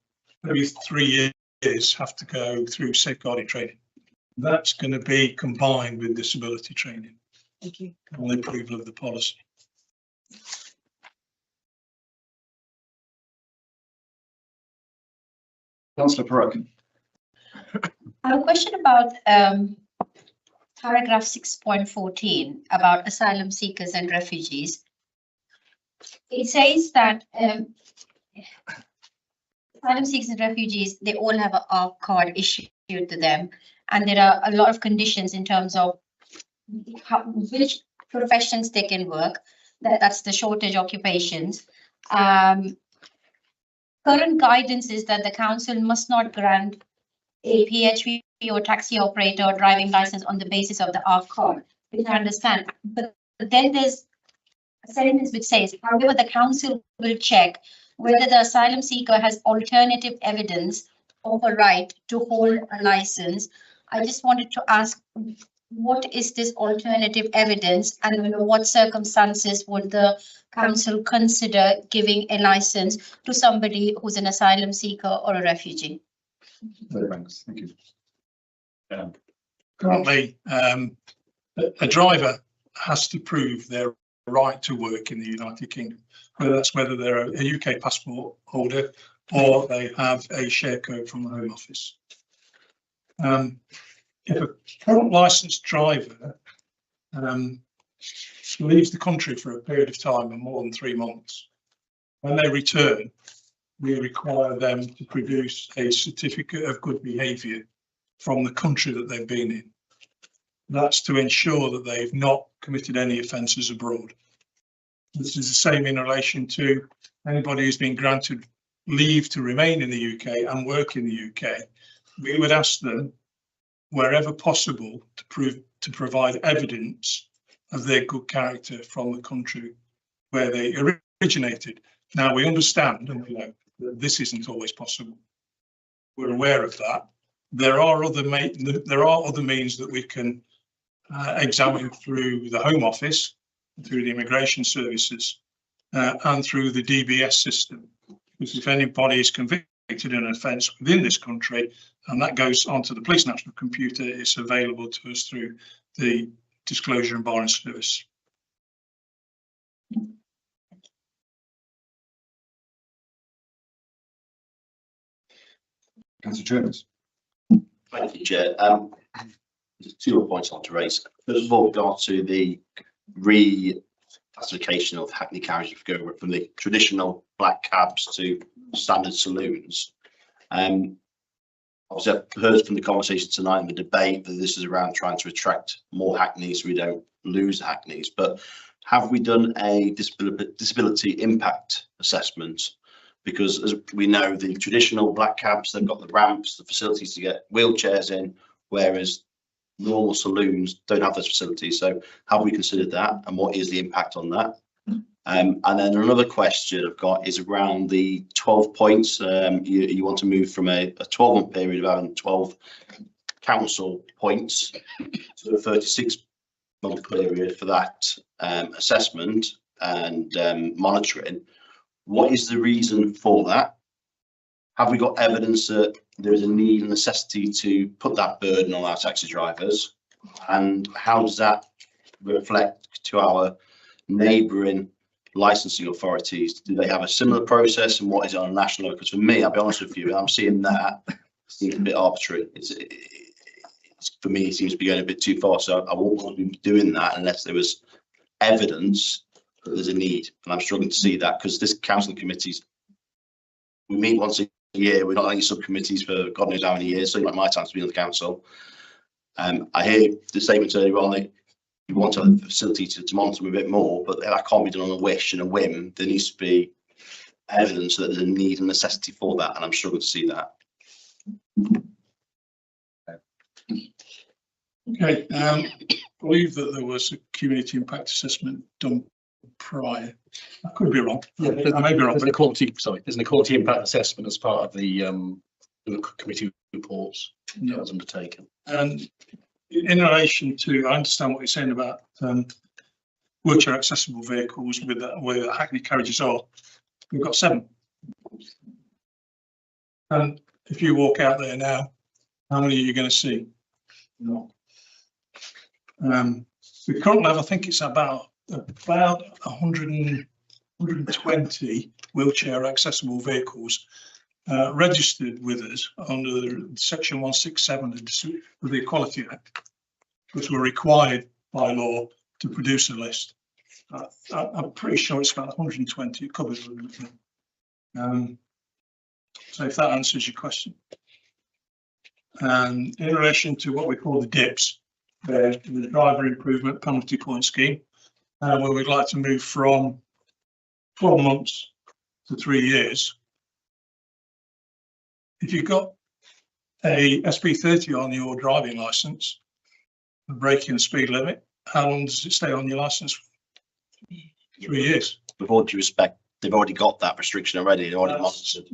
every 3 years have to go through safeguarding training. That's going to be combined with disability training. Thank you. On the approval of the policy. Councillor Perrott. I have a question about paragraph 6.14 about asylum seekers and refugees. It says that asylum seekers and refugees, they all have an ARC card issued to them, and there are a lot of conditions in terms of which professions they can work. That's the shortage occupations. Current guidance is that the council must not grant a PHV or taxi operator or driving license on the basis of the ARC card, which I understand. But then there's a sentence which says, however, the council will check whether the asylum seeker has alternative evidence of a right to hold a license. I just wanted to ask, what is this alternative evidence, and under what circumstances would the council consider giving a license to somebody who's an asylum seeker or a refugee? Thanks. Thank you. Currently, a driver has to prove their right to work in the United Kingdom, whether they're a UK passport holder or they have a share code from the Home Office. If a current licensed driver leaves the country for a period of time of more than 3 months, when they return, we require them to produce a certificate of good behaviour from the country that they've been in. That's to ensure that they've not committed any offences abroad. This is the same in relation to anybody who's been granted leave to remain in the UK and work in the UK. We would ask them, wherever possible, to provide evidence of their good character from the country where they originated. Now, we understand and we know that this isn't always possible. We're aware of that. There are other means that we can examine through the Home Office, through the immigration services, and through the DBS system. Because if anybody is convicted in an offence within this country, and that goes onto the Police National Computer, it's available to us through the Disclosure and Barring Service. Councillor Jones. Thank you, Chair. There's 2 more points I want to raise. First of all, regard to the reclassification of Hackney carriages going from the traditional black cabs to standard saloons. Obviously, I've heard from the conversation tonight and the debate that this is around trying to attract more Hackneys so we don't lose the Hackneys. But have we done a disability impact assessment? Because as we know, the traditional black cabs, they've got the ramps, the facilities to get wheelchairs in, whereas normal saloons don't have those facilities. So have we considered that, and what is the impact on that? And then another question I've got is around the 12 points. You want to move from a 12-month period of having 12 council points to a 36-month period for that assessment and monitoring. What is the reason for that? Have we got evidence that there is a need and necessity to put that burden on our taxi drivers? And how does that reflect to our neighbouring licensing authorities, do they have a similar process, and what is it on a national level? Because for me, I'll be honest with you, I'm seeing that it seems a bit arbitrary. For me, it seems to be going a bit too far. So I won't want to be doing that unless there was evidence that there's a need. And I'm struggling to see that, because this council committees, we meet once a year. We're not any subcommittees for God knows how many years. So like my time to be on the council. I hear the statements earlier on that you want to have a facility to monitor them a bit more, but that can't be done on a wish and a whim. There needs to be evidence that there's a need and necessity for that, and I'm struggling to see that. Okay, I believe that there was a community impact assessment done prior. I could be wrong. Yeah, I may be wrong. There's an equality, sorry, there's an equality impact assessment as part of the committee reports that was undertaken. And in relation to, I understand what you're saying about wheelchair accessible vehicles with where Hackney carriages are. We've got 7. And if you walk out there now, how many are you going to see? No. The current level, I think it's about 120 wheelchair accessible vehicles registered with us under section 167 of the Equality Act, which were required by law to produce a list. I'm pretty sure it's about 120. It covers everything. So if that answers your question. And in relation to what we call the DIPs, the driver improvement penalty point scheme, where we'd like to move from 12 months to 3 years. If you've got a SP30 on your driving licence, breaking the speed limit, how long does it stay on your licence? 3 years. With all due respect, they've already got that restriction already. They're already monitored.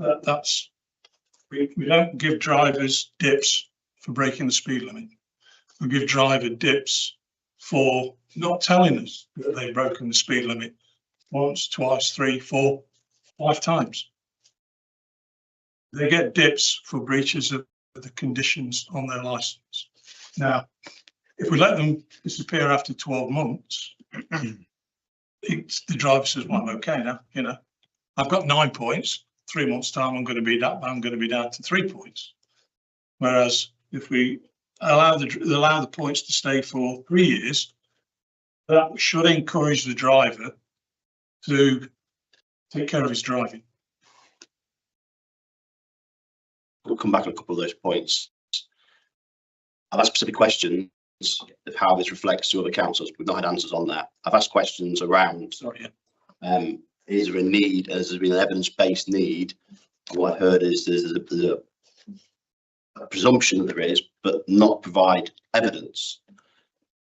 We don't give drivers dips for breaking the speed limit. We give driver dips for not telling us that they've broken the speed limit once, twice, 3, 4, 5 times. They get dips for breaches of the conditions on their licence. Now, if we let them disappear after 12 months, the driver says, well, I'm okay now, you know, I've got 9 points, 3 months time, I'm going to be down to 3 points. Whereas if we allow the points to stay for 3 years, that should encourage the driver to take care of his driving. We'll come back on a couple of those points. I've asked specific questions of how this reflects to other councils. We've not had answers on that. I've asked questions around, is there a need, has there been an evidence-based need? And what I've heard is there's a presumption that there is, but not provide evidence.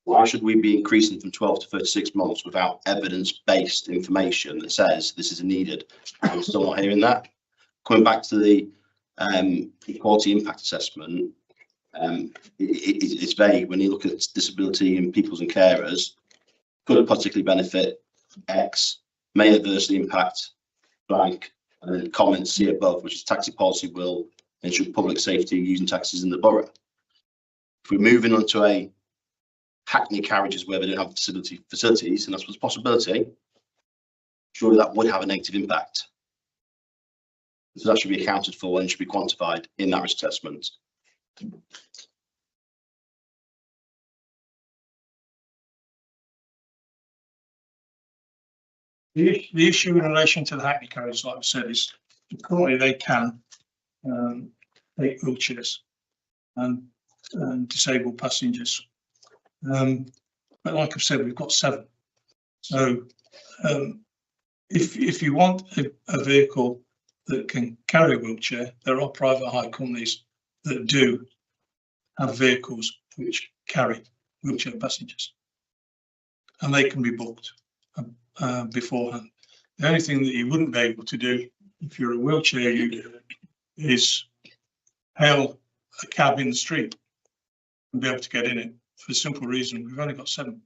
Why should we be increasing from 12 to 36 months without evidence-based information that says this is needed? I'm still not hearing that. Coming back to the equality impact assessment, it's vague. When you look at disability in peoples and carers, could particularly benefit X, may adversely impact blank, and then comments see above, which is taxi policy will ensure public safety using taxis in the borough. If we're moving on to a Hackney carriages where they don't have disability facilities, and that's a possibility, surely that would have a negative impact. So that should be accounted for and should be quantified in that risk assessment. The issue in relation to the Hackney carriages, like I said, is currently they can take wheelchairs and disabled passengers. But like I've said, we've got 7. So if you want a vehicle that can carry a wheelchair, there are private hire companies that do have vehicles which carry wheelchair passengers, and they can be booked beforehand. The only thing that you wouldn't be able to do if you're a wheelchair user is hail a cab in the street and be able to get in it, for the simple reason we've only got 7.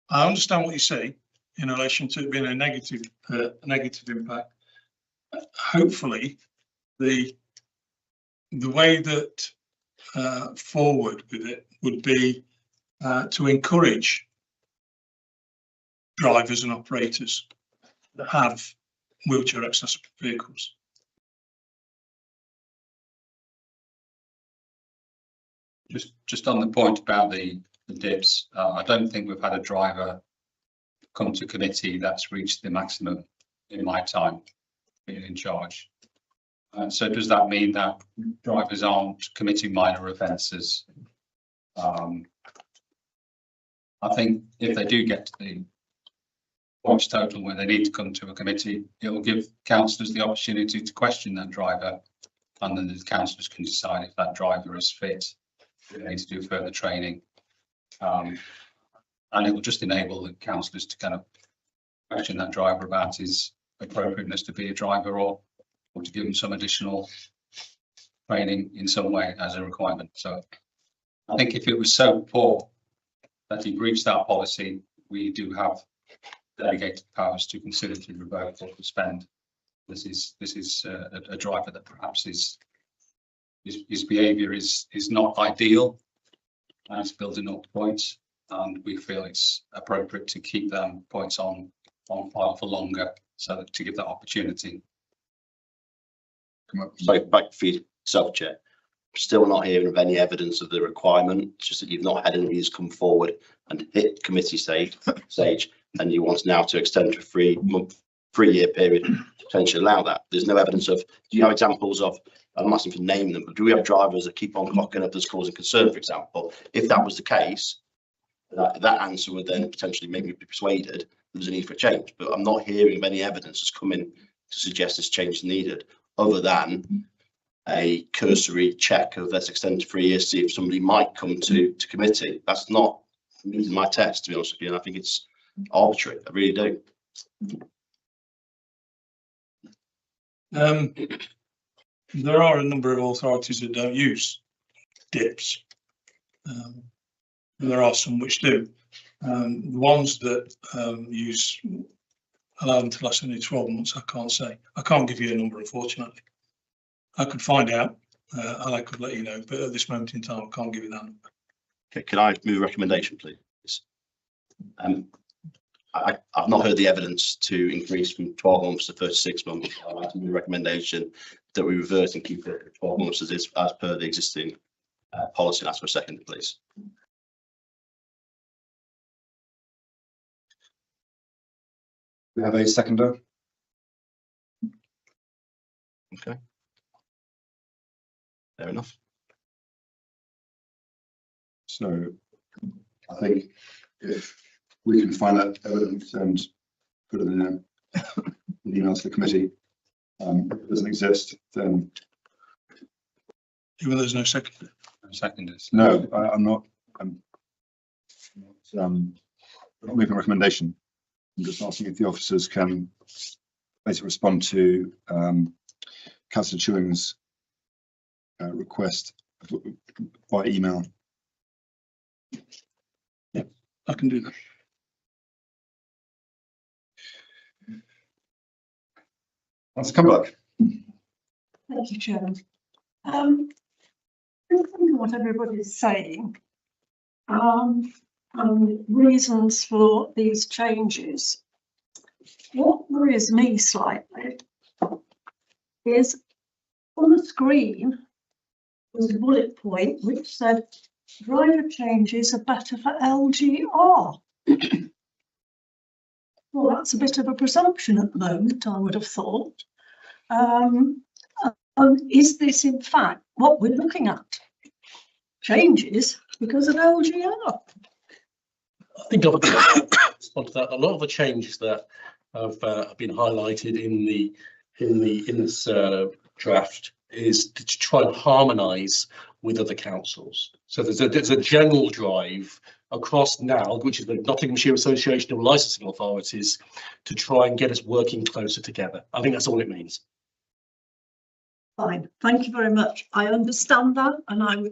I understand what you say in relation to it being a negative impact. Hopefully, the way that forward with it would be to encourage drivers and operators that have wheelchair accessible vehicles. Just on the point about the dips, I don't think we've had a driver come to committee that's reached the maximum in my time being in charge. So does that mean that drivers aren't committing minor offences? I think if they do get to the points total where they need to come to a committee, it will give councillors the opportunity to question that driver, and then the councillors can decide if that driver is fit. They need to do further training, and it will just enable the councillors to kind of question that driver about his appropriateness to be a driver, or to give him some additional training in some way as a requirement. So I think if it was so poor that he breached that policy, we do have delegated powers to consider to revoke or suspend. This is a driver that perhaps his behaviour is not ideal, and it's building up points, and we feel it's appropriate to keep them points on file for longer, so that to give that opportunity. So back for yourself, Chair. Still not hearing of any evidence of the requirement. It's just that you've not had anybody's come forward and hit committee stage, and you want now to extend to a 3-year period to potentially allow that. There's no evidence of. Do you have examples of? I'm not asking for name them, but do we have drivers that keep on clocking up as causing concern, for example? If that was the case, that answer would then potentially make me be persuaded there's a need for a change. But I'm not hearing of any evidence that's come in to suggest this change is needed, other than a cursory check of let's extend to 3 years, see if somebody might come to committee. That's not meeting my test, to be honest with you, and I think it's arbitrary. I really do. There are a number of authorities that don't use dips. There are some which do. The ones that allow them to last only 12 months, I can't say. I can't give you a number, unfortunately. I could find out and I could let you know, but at this moment in time, I can't give you that number. Okay, can I move a recommendation, please? I've not heard the evidence to increase from 12 months to 36 months. I'd like to move a recommendation that we revert and keep it at 12 months as per the existing policy. And ask for a second, please. We have a seconder. Okay. Fair enough. So I think if we can find that evidence and put it in an email to the committee, if it doesn't exist, then. Even though there's no seconder. Seconders. No, I'm not making a recommendation. I'm just asking if the officers can basically respond to Councillor Chewing's request by email. Yeah, I can do that. Let's come back. Thank you, Chairman. Listening to what everybody's saying, and reasons for these changes, what worries me slightly is on the screen was a bullet point which said driver changes are better for LGR. Well, that's a bit of a presumption at the moment, I would have thought. Is this in fact what we're looking at? Changes because of LGR? I think I'll respond to that. A lot of the changes that have been highlighted in this draft is to try and harmonise with other councils. So there's a general drive across NALG, which is the Nottinghamshire Association of Licensing Authorities, to try and get us working closer together. I think that's all it means. Fine, thank you very much. I understand that, and I'm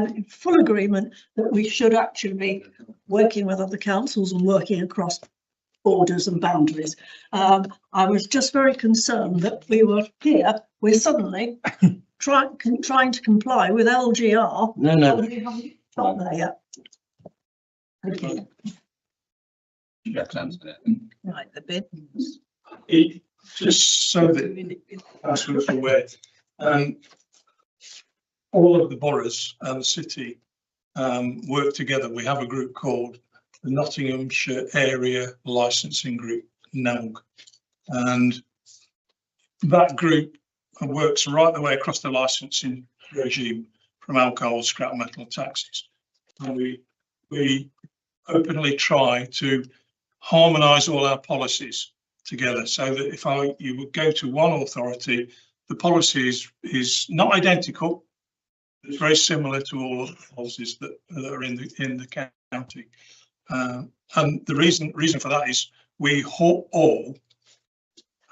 in full agreement that we should actually be working with other councils and working across borders and boundaries. I was just very concerned that we're suddenly trying to comply with LGR. No. We haven't got there yet. Thank you. Jeff's answered it. Right, the bins. Just so that councillors are aware, all of the boroughs and the city work together. We have a group called the Nottinghamshire Area Licensing Group, NELG, and that group works right the way across the licensing regime, from alcohol, scrap metal, taxes. And we openly try to harmonise all our policies together, so that if you would go to one authority, the policy is not identical. It's very similar to all of the policies that are in the county. And the reason for that is we all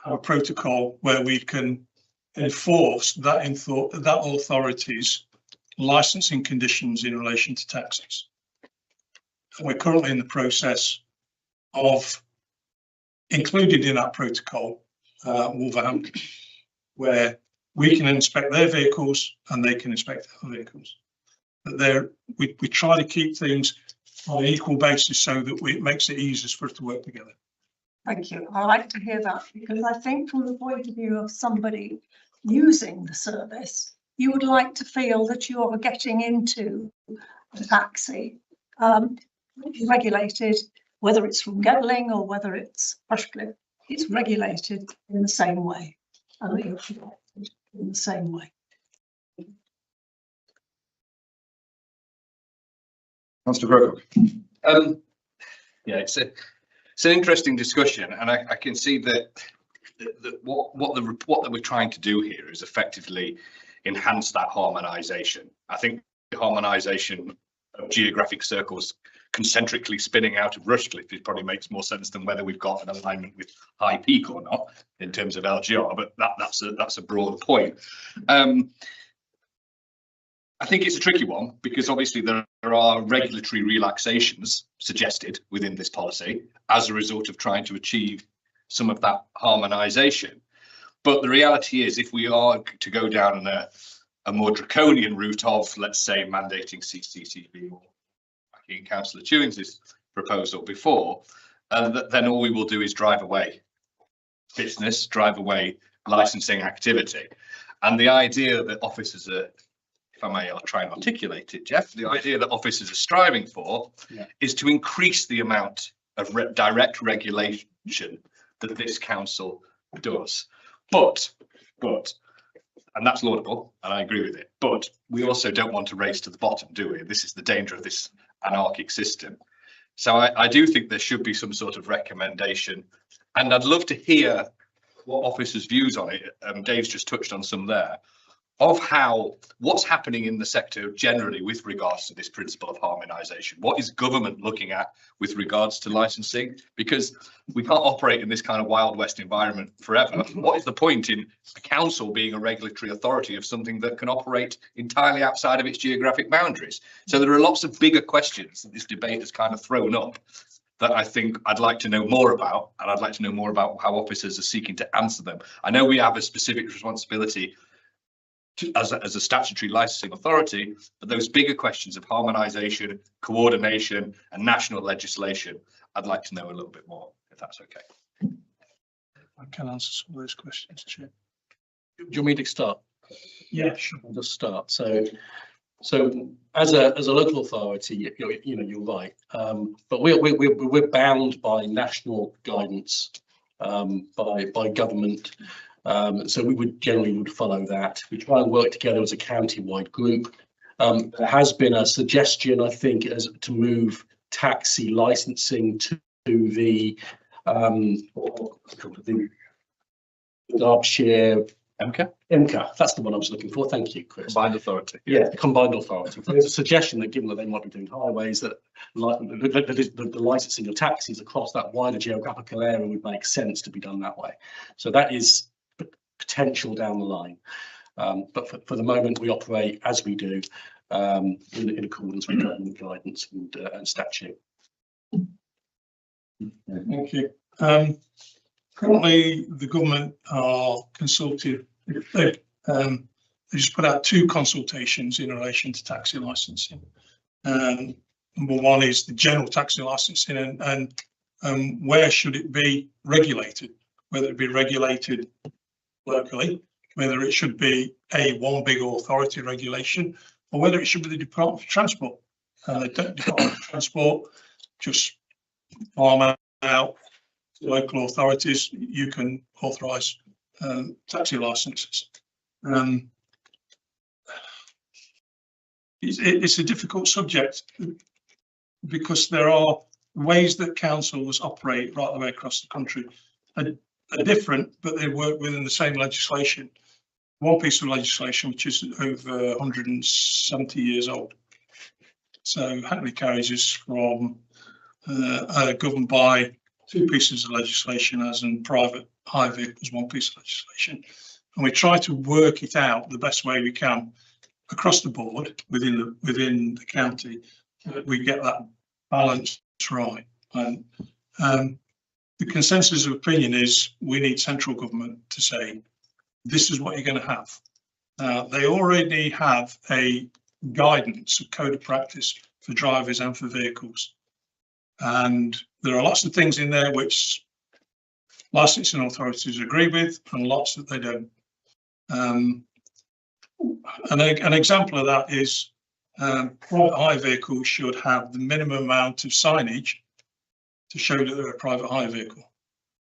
have a protocol where we can enforce that authority's licensing conditions in relation to taxis. And we're currently in the process of included in that protocol Wolverhampton, where we can inspect their vehicles and they can inspect our vehicles. But we try to keep things on an equal basis so that it makes it easiest for us to work together. Thank you. I like to hear that, because I think from the point of view of somebody using the service, you would like to feel that you are getting into a taxi which is regulated, whether it's from Gedling or whether it's Rushcliffe, it's regulated in the same way, and that you're protected in the same way. Councillor Grocott. Yeah, it's an interesting discussion, and I can see that what we're trying to do here is effectively enhance that harmonisation. I think the harmonisation of geographic circles concentrically spinning out of Rushcliffe, it probably makes more sense than whether we've got an alignment with High Peak or not in terms of LGR, but that's a broad point. I think it's a tricky one, because obviously there are regulatory relaxations suggested within this policy as a result of trying to achieve some of that harmonisation. But the reality is, if we are to go down a more draconian route of, let's say, mandating CCTV, or in Councillor Chewings' proposal before, then all we will do is drive away business, drive away licensing activity. And the idea that officers are, if I may, I'll try and articulate it, Jeff, the idea that officers are striving for is to increase the amount of direct regulation that this council does. But, and that's laudable, and I agree with it, but we also don't want to race to the bottom, do we? This is the danger of this anarchic system. So I do think there should be some sort of recommendation, and I'd love to hear what officers' views on it. Dave's just touched on some there, of what's happening in the sector generally with regards to this principle of harmonisation. What is government looking at with regards to licensing? Because we can't operate in this kind of Wild West environment forever. What is the point in a council being a regulatory authority of something that can operate entirely outside of its geographic boundaries? So there are lots of bigger questions that this debate has kind of thrown up that I think I'd like to know more about, and I'd like to know more about how officers are seeking to answer them. I know we have a specific responsibility as a statutory licensing authority, but those bigger questions of harmonisation, coordination and national legislation, I'd like to know a little bit more, if that's okay. I can answer some of those questions, Chair. Do you want me to start? Yeah, sure. I'll just start. So as a local authority, you're right, but we're bound by national guidance, by government. So we would generally follow that. We try and work together as a county-wide group. There has been a suggestion, I think, to move taxi licensing to the Derbyshire MCA. That's the one I was looking for. Thank you, Chris. Combined authority. Yeah, the combined authority. There's a suggestion that, given that they might be doing highways, that the licensing of taxis across that wider geographical area would make sense to be done that way. So that is potential down the line, but for the moment we operate as we do, in accordance with government guidance and statute. Thank you. Currently the government are consulted. They just put out 2 consultations in relation to taxi licensing. Number one is the general taxi licensing, and where should it be regulated, whether it be regulated locally, whether it should be one big authority regulation, or whether it should be the Department of Transport. And the Department of Transport just farm out to local authorities. You can authorise taxi licences. It's a difficult subject because there are ways that councils operate right the way across the country are different, but they work within the same legislation. One piece of legislation which is over 170 years old. So Hackney carriages from are governed by two pieces of legislation, as in private hire vehicles, one piece of legislation, and we try to work it out the best way we can across the board within the county, that we get that balance right. And the consensus of opinion is we need central government to say this is what you're going to have. They already have a guidance, a code of practice for drivers and for vehicles, and there are lots of things in there which licensing authorities agree with and lots that they don't. An example of that is private hire vehicles should have the minimum amount of signage to show that they're a private hire vehicle.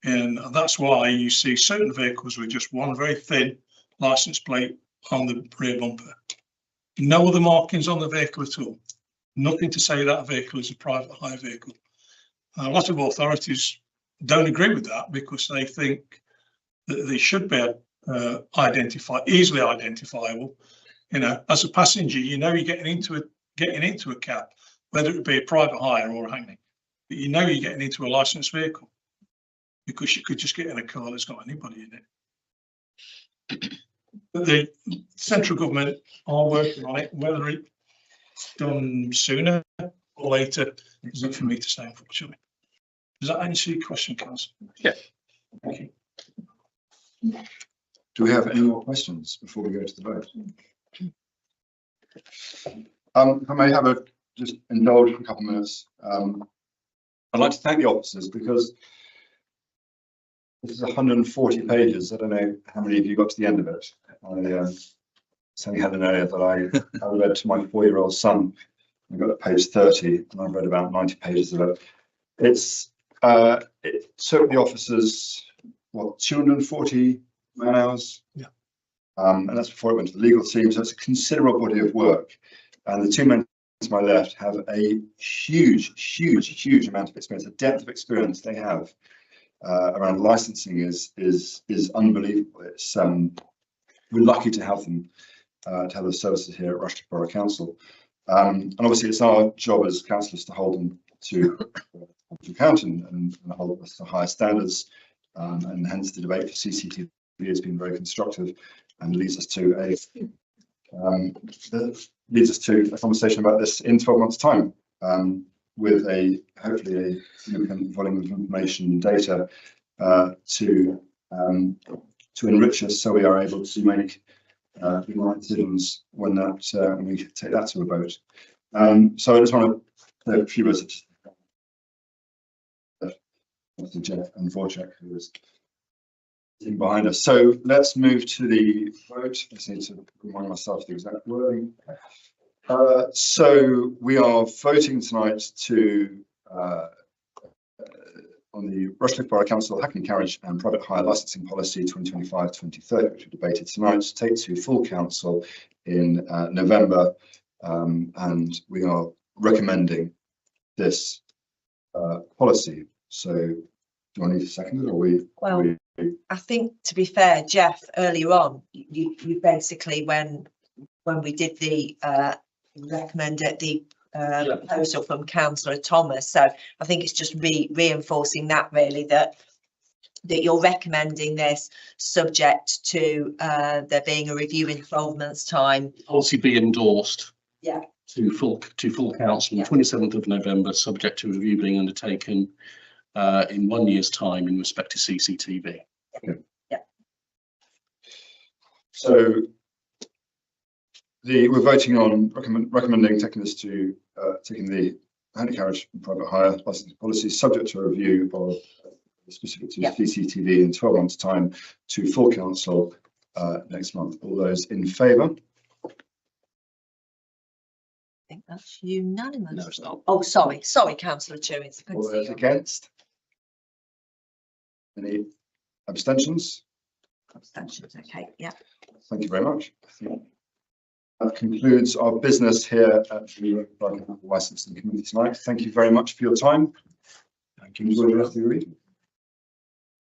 And that's why you see certain vehicles with just one very thin license plate on the rear bumper. No other markings on the vehicle at all. Nothing to say that vehicle is a private hire vehicle. A lot of authorities don't agree with that because they think that they should be easily identifiable. You know, as a passenger, you know you're getting into a cab, whether it be a private hire or a Hackney, but you know you're getting into a licensed vehicle because you could just get in a car that's got anybody in it. But the central government are working on it. Whether it's done sooner or later is not for me to say, unfortunately. Does that answer your question, Councillor? Yeah. Thank you. Do we have any more questions before we go to the vote? If I may have just indulge for a couple of minutes. I'd like to thank the officers because this is 140 pages. I don't know how many of you got to the end of it. I certainly had an area that I read to my 4-year-old son. I got to page 30 and I've read about 90 pages of it. It took the officers, what, 240 man hours? Yeah. And that's before it went to the legal team. So it's a considerable body of work. And the two men to my left have a huge amount of experience. The depth of experience they have around licensing is unbelievable. It's we're lucky to have them, to have the services here at Rushcliffe Borough Council. And obviously it's our job as councillors to hold them to account and hold us to higher standards. And hence the debate for CCTV has been very constructive and leads us to a conversation about this in 12 months' time, with hopefully a significant volume of information and data to enrich us, so we are able to make the right decisions when we take that to a vote. So I just want to say a few words to Jeff and Wojciech, who is sitting behind us. So let's move to the vote. I just need to remind myself the exact wording. So we are voting tonight on the Rushcliffe Borough Council Hackney Carriage and Private Hire Licensing Policy 2025-2030, which we debated tonight, to take to full council in November, and we are recommending this policy. So do I need to second it, or Well, I think, to be fair, Jeff, earlier on, you basically, when we did the recommended the proposal from Councillor Thomas, so I think it's just reinforcing that really, that you're recommending this subject to there being a review in 12 months' time. Policy be endorsed. Yeah. To full council on 27th of November, subject to review being undertaken in 1 year's time in respect to CCTV. Okay. Yeah. So we're voting on recommending taking this to taking the carriage and private hire licensing policy, subject to a review of specific to Yeah. CCTV in 12 months' time to full council next month. All those in favour? I think that's unanimous. No, it's not. Oh, sorry, councillor Chewins. I couldn't All see those you. against? Any abstentions? Abstentions, okay, yeah. Thank you very much. That concludes our business here at the Licensing Committee tonight. Thank you very much for your time. Thank Enjoy the rest of your evening.